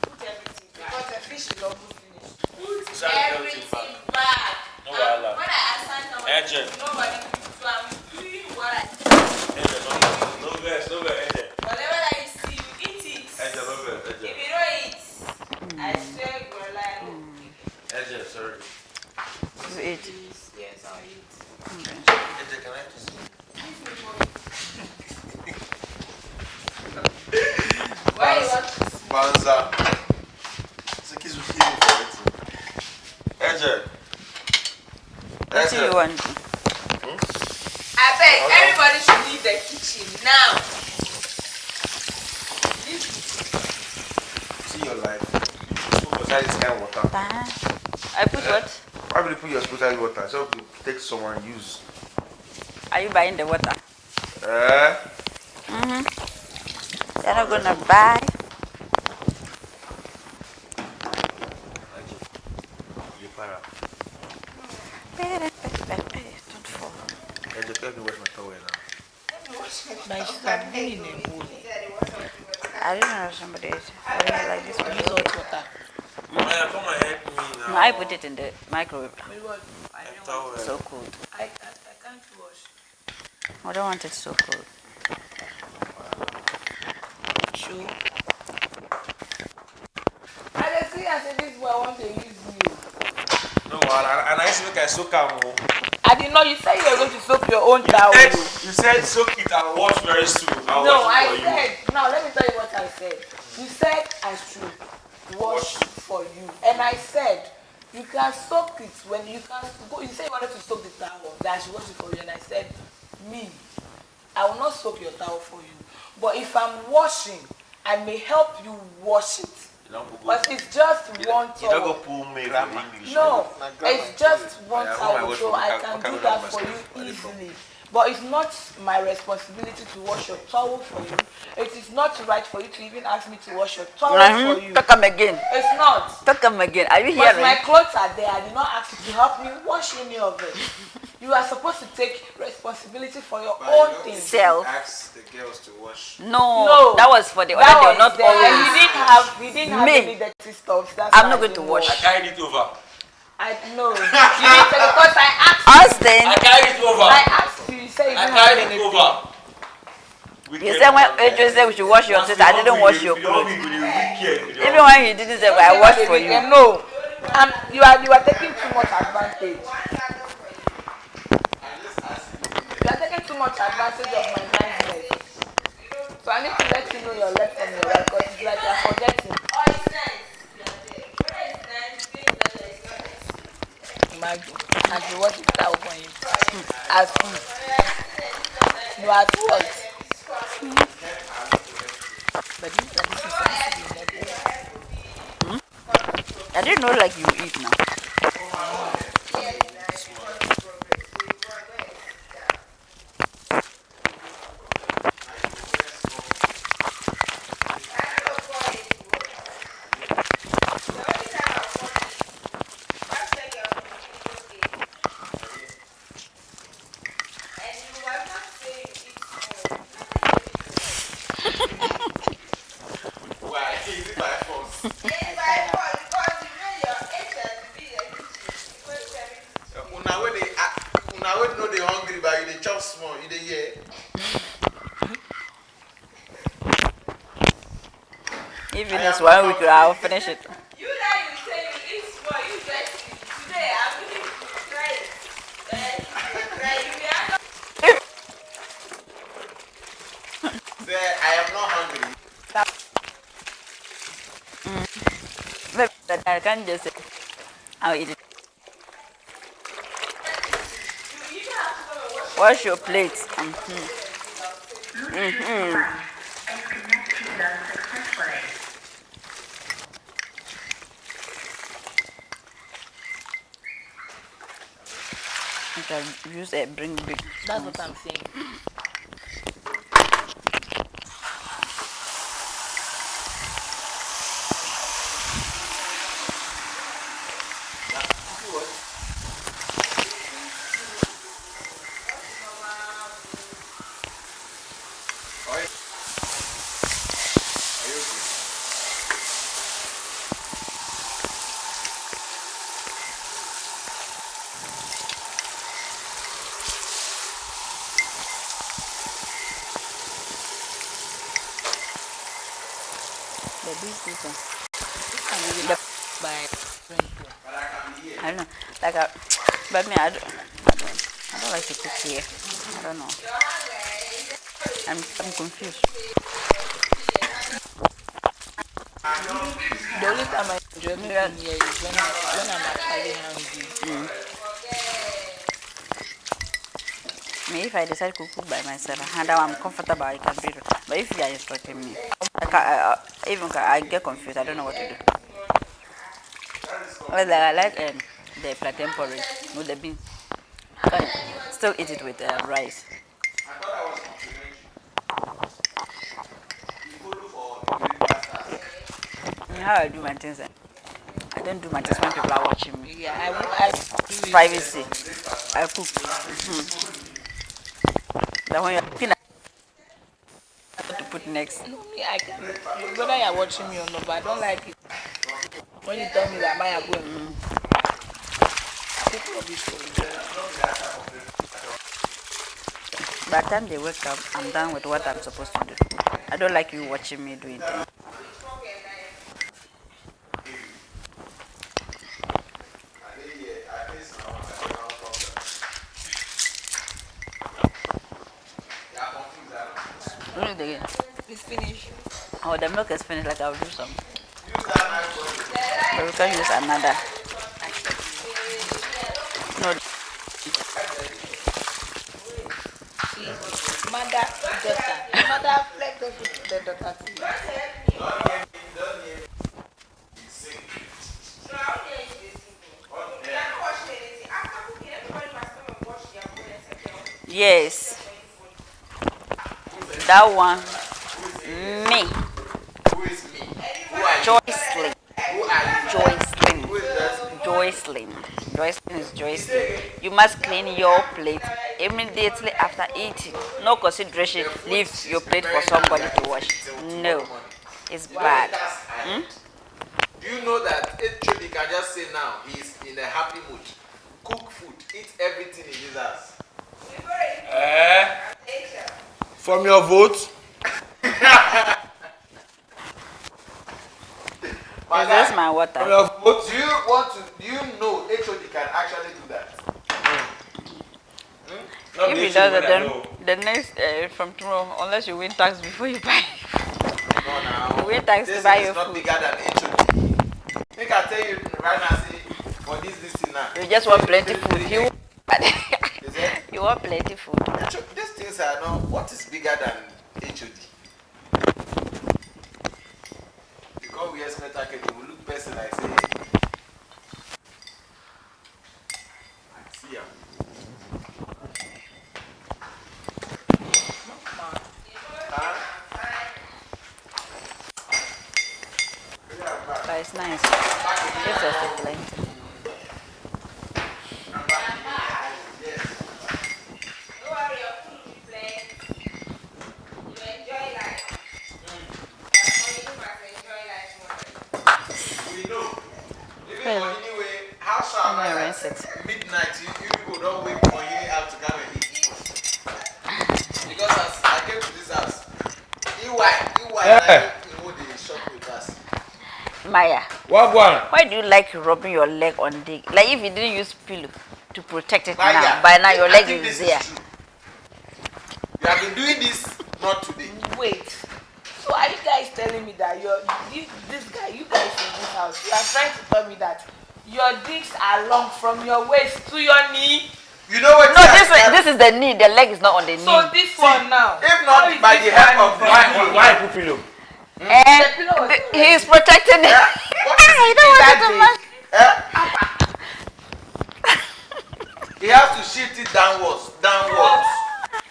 put everything back. Because the fish is almost finished. Put Sorry, everything back. No wahala. When I assign somebody, Agent. nobody will do. So I'm doing what I No verse, Angel. whatever that you see, you eat it. Angel, no verse, If Angel. you don't eat, I swear you will lie. Angel, sorry. You eat. Yes, I'll eat. Angel, can I just... Why you want to Banza. It's a kiss with you for it. Angel. What do you want? I beg, everybody should leave the kitchen now. See your life. Spoon beside this kind of water. I put what? Why would you put your spoon beside water? So you take some and use. Are you buying the water? Eh? You're not gonna buy. You para. Don't fall. Angel, help me wash my towel now. My sister, really in a bowl. I didn't know somebody else. I didn't like this one. Use hot water. Maya, come and help me now. No, I put it in the microwave. Towel. So cold. I can't wash. I don't want it so cold. Sure. they use you. No, and I say make I soak am. I didn't know you said you were going to soak your own towel. You said soak it and wash very soon. No, I said, now let me tell you what I said. You said I should wash for you. And I said, you can soak it when you can go. You said you wanted to soak the towel, that I should wash it for you. And I said, me, I will not soak your towel for you. But if I'm washing, I may help you wash it. But it's just one towel. You don't go pull me for English. No, it's just one towel, so I can do that for you easily. But it's not my responsibility to wash your towel for you. It is not right for you to even ask me to wash your towel for you. Talk them again. It's not. Talk them again. Are you But hearing? my clothes are there. I did not ask you to help me wash any of it. You are supposed to take responsibility for your own things. Self. Ask the girls to wash. No, that was for the other. That They was are not there. always. And you didn't have Me. any dirty stuff. That's I'm why not I going to didn't wash. I carried it over. I know. You didn't say because I asked you. Austin, I carried it over. I asked you. You said you I didn't have carried it anything. over. you said when Adrian said we should wash your clothes, I didn't wash your clothes. Even when he didn't say, I washed for you. No. You are taking too much advantage. You are taking too much advantage of my kindness. So I need to let you know your left and your right because it's like you are forgetting. Imagine. And you watch it out for him. As you are at what? But this is something to be never. I didn't know like you eat now. Why? Is it by force? Una wey know they hungry, but you dey chop small. You dey hear? Even this 1 week, I'll finish it. You know you say you eat small, you just today I'm going to try it. Say, I am not hungry. But I can't just say, I'll eat it. Wash your plates. You can use a bring big. That's what I'm saying. I don't know. Like but me, I don't like to cook here. I don't know. I'm confused. The only time I enjoy cooking here is when I'm actually hungry. Me, if I decide to cook by myself, and I'm comfortable, I can do it. But if you are instructing me, I get confused. I don't know what to do. Well, I like the plantain porridge with the beans. But still eat it with rice. How I do my things. I don't do my things when people are watching me. Yeah, I Privacy. I cook. That when you're cooking, what to put next. No, me, I can. Whether you're watching me or not, but I don't like it. When you tell me that Maya going, cook rubbish for you. By the time they wake up, I'm done with what I'm supposed to do. I don't like you watching me doing things. Only the It's finished. oh, the milk is finished. Like I'll do some, Use that knife for but we can use another. No, Mother, daughter. Mother, let the daughter to you. yes, that one. Me, Who is me? Who are you? Joycelyn. Who are you? Joycelyn. Who is that? Joycelyn. Joycelyn is Joycelyn. You must clean your plate immediately after eating. No consideration. Leave your plate for somebody to wash. No, it's bad. Do you know that actually can just say now he's in a happy mood? Cook food, eat everything in his house. From your vote. Is this my water? From your vote, do you know HOD can actually do that? If he does it, then the next from tomorrow, unless you win tax before you buy, No, now. you win tax to This buy is your not food. bigger than HOD. I think I tell you right now, say, for this thing now. You just want plenty food. Is it? You want plenty food. These things are not, what is bigger than HOD? Because we expect that we will look person like say, I see ya. But it's nice. It's just plenty. We know. Even for anyway, how sharp I'm gonna at rinse it. midnight, you people don't wait for you out to come and eat. Because as I came to this house, EY, they shop with us. Maya, What one? why do you like rubbing your leg on the like if you didn't use pillow to protect it Maya, now? By now your I leg think is this there. true. You have been doing this not today. Wait. So are you guys telling me that this guy, you guys in this house, you are trying to tell me that your dicks are long from your waist to your knee? You know what? No, this is the knee. The leg is not on the knee. So this one now. If how not is by this the help one of from- Why put pillow? And The pillow was he is protecting it. What is I don't want it to match. He has to shift it downwards.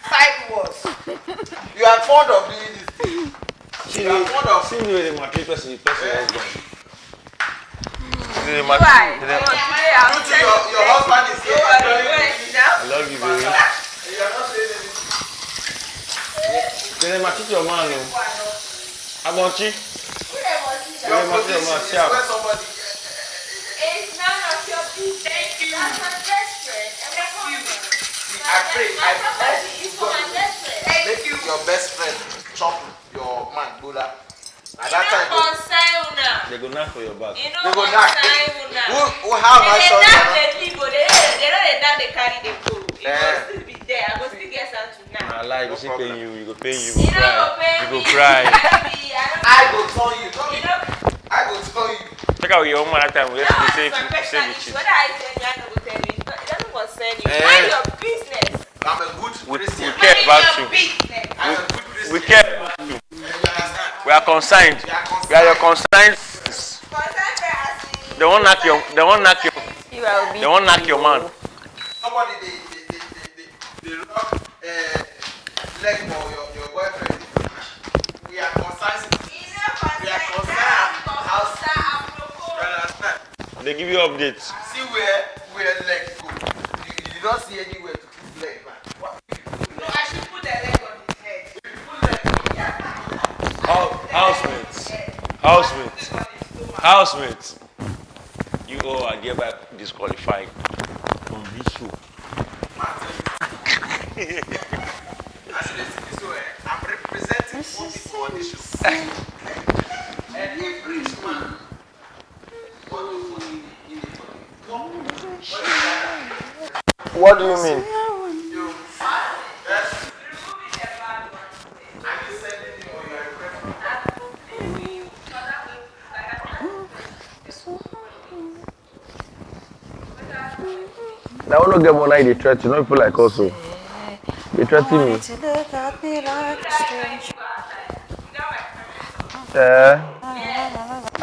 sideways. You are fond of doing this thing. See You are fond of. the way they market person husband. The Why? Due to your husband is here. I love you, baby. You are not saying anything. They market your man, no. Abonchi. Your position is where somebody. It's none of your business. Thank you. That's my best friend. I pray make your best friend chop your man Bola. At that time, They go knock for your back. they go knock. Who how am I sure? I lie, you still paying you, you go pay you, You you know, go cry. I go tell you. I go tell you. Check out your own man that time, we have to save it. I'm a good Christian. We care about you. I'm a good Christian. We care about you. You understand? We are concerned. We are your concerned. They won't knock your You will be. they won't knock your man. Somebody they rock leg for your boyfriend. We are concerned. We are concerned. You understand? They give you updates. See where leg go. You did not see anywhere to put leg, man. What? No, I should put the leg on his head. Housemates. You all are hereby disqualified from this show. I'm representing 4 people on this show. And if rich man want to put in the What do you mean? you, and you Now I don't get money. They threaten. You know people like also. They threaten me.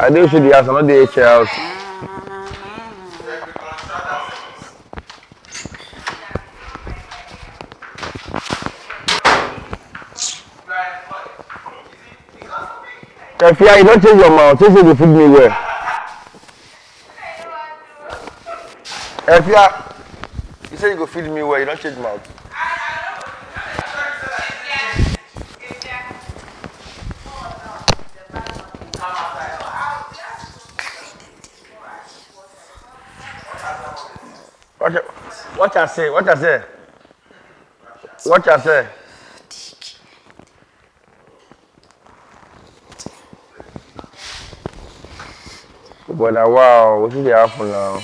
I do show the house. I'm not the HA house. If you don't change your mouth, change the food me well. If you say you go feed me well, you don't change mouth. What I say? What I say? What I say? But now, wow, what is the happen now?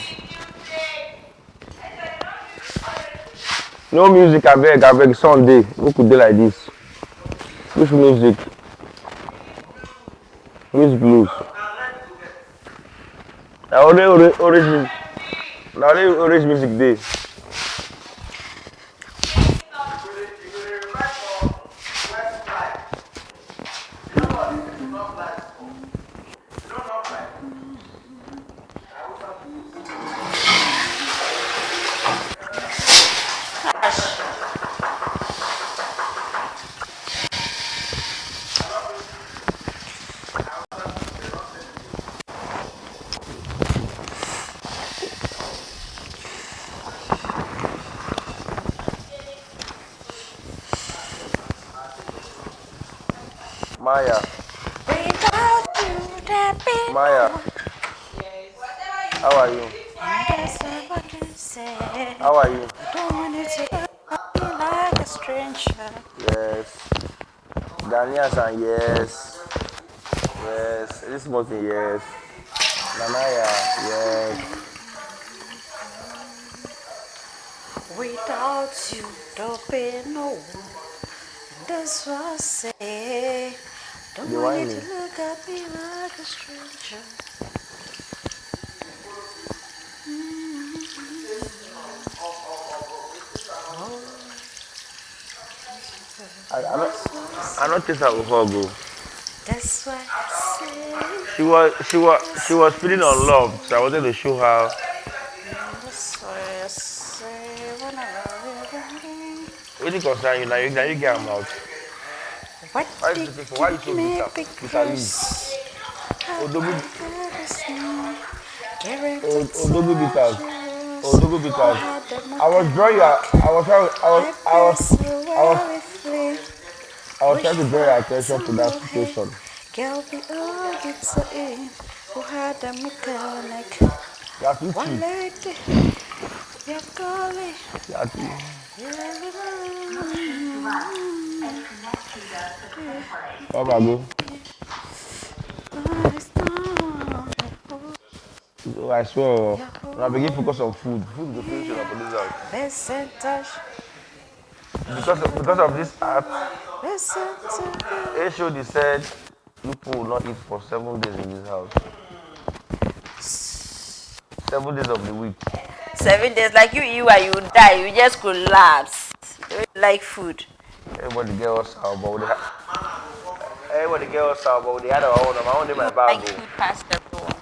No music, I beg, Sunday. Who could do like this? Which music? Which blues? Now only orange music day. Maya. Maya. How are you? How are you? Yes. Daniels and yes. Yes. This morning, yes. Nanaya, yes. Without you, don't be no one. That's what I say. Don't want you to look at me like a stranger. I don't think I will go. That's what I say. She was feeling unloved, so I wanted to show her. That's what I say. When I What do you concern you now? You get them out. Why you so bitter? Odogu bitters. Odogu bitters. I was drawing I was trying to draw your attention to that situation. Girl, be all it's in. Who had a mechanic? That's you too. You're calling. That's you. How about go? Oh, I swear, when I begin to focus on food, food will finish up on this house. Because of this app, HOD said people will not eat for 7 days in this house. 7 days of the week. 7 days, like you die, you just collapse. You don't like food. Everybody get us out, but they had our own. I own in my bag. Like food past everyone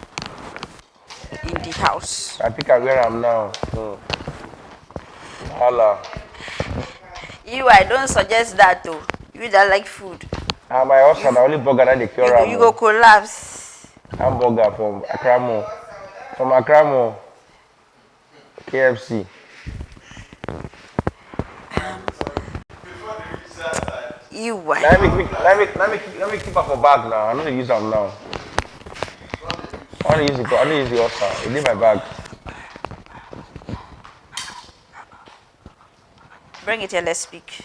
in the house. I think I wear them now. Hala. I don't suggest that though. You that like food. My husband, the only burger that they cure. You go collapse. Hamburger from Akramo. From Akramo. KFC. Let me keep her for bag now. I don't use them now. I don't use the Oscar. It's in my bag. Bring it here, let's speak.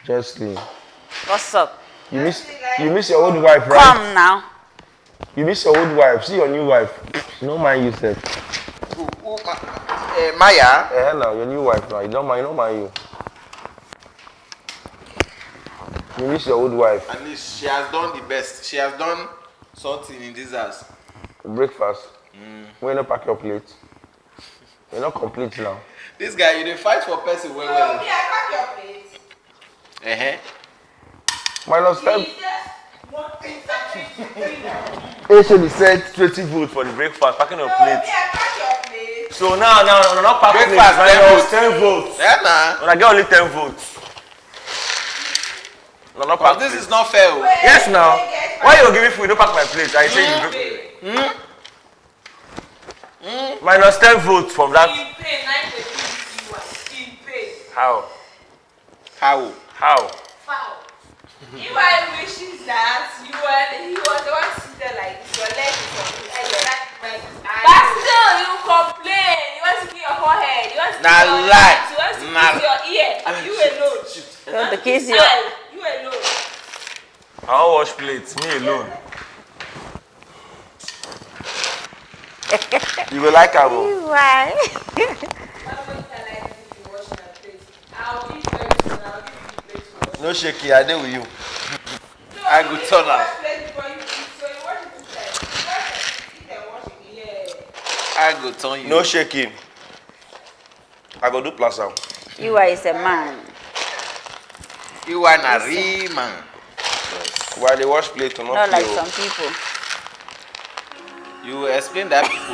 Justly. What's up? You miss your old wife, right? Come now. You miss your old wife. See your new wife. No mind you said. Maya? Now your new wife now. You don't mind you. You miss your old wife. At least she has done the best. She has done something in this house. Breakfast. When you pack your plate. You're not complete now. This guy, you dey fight for person well No, well. me, I pack your plate. Minus 10. It's just one thing that Actually said 20 votes for the breakfast, packing your No, me, plate. I pack your plate. So now, not pack plate. Breakfast, Minus 10 votes. Yeah, nah. When I get only 10 votes. No, not pack But this plate. is not fair. Oh. Yes, now. Why you giving food? You don't pack my plate. I say you break. Minus 10 votes from that. In pain, 9 in pain. How? How? How? Foul. If I wishes that he was the one seated like this, your leg is on his head, but still you complain. You want to kill your forehead. You want to kill your lie. hands. You want to kiss your ear. You alone. You want to kiss your... You alone. I don't wash plates. Me alone. You will like her. Why? No shaky, I did with you. I go turn am. I go turn you. No shaking. I go do plaza. You are a man. You are a real man. While they wash plate, to not Not like play. some people. You explain that people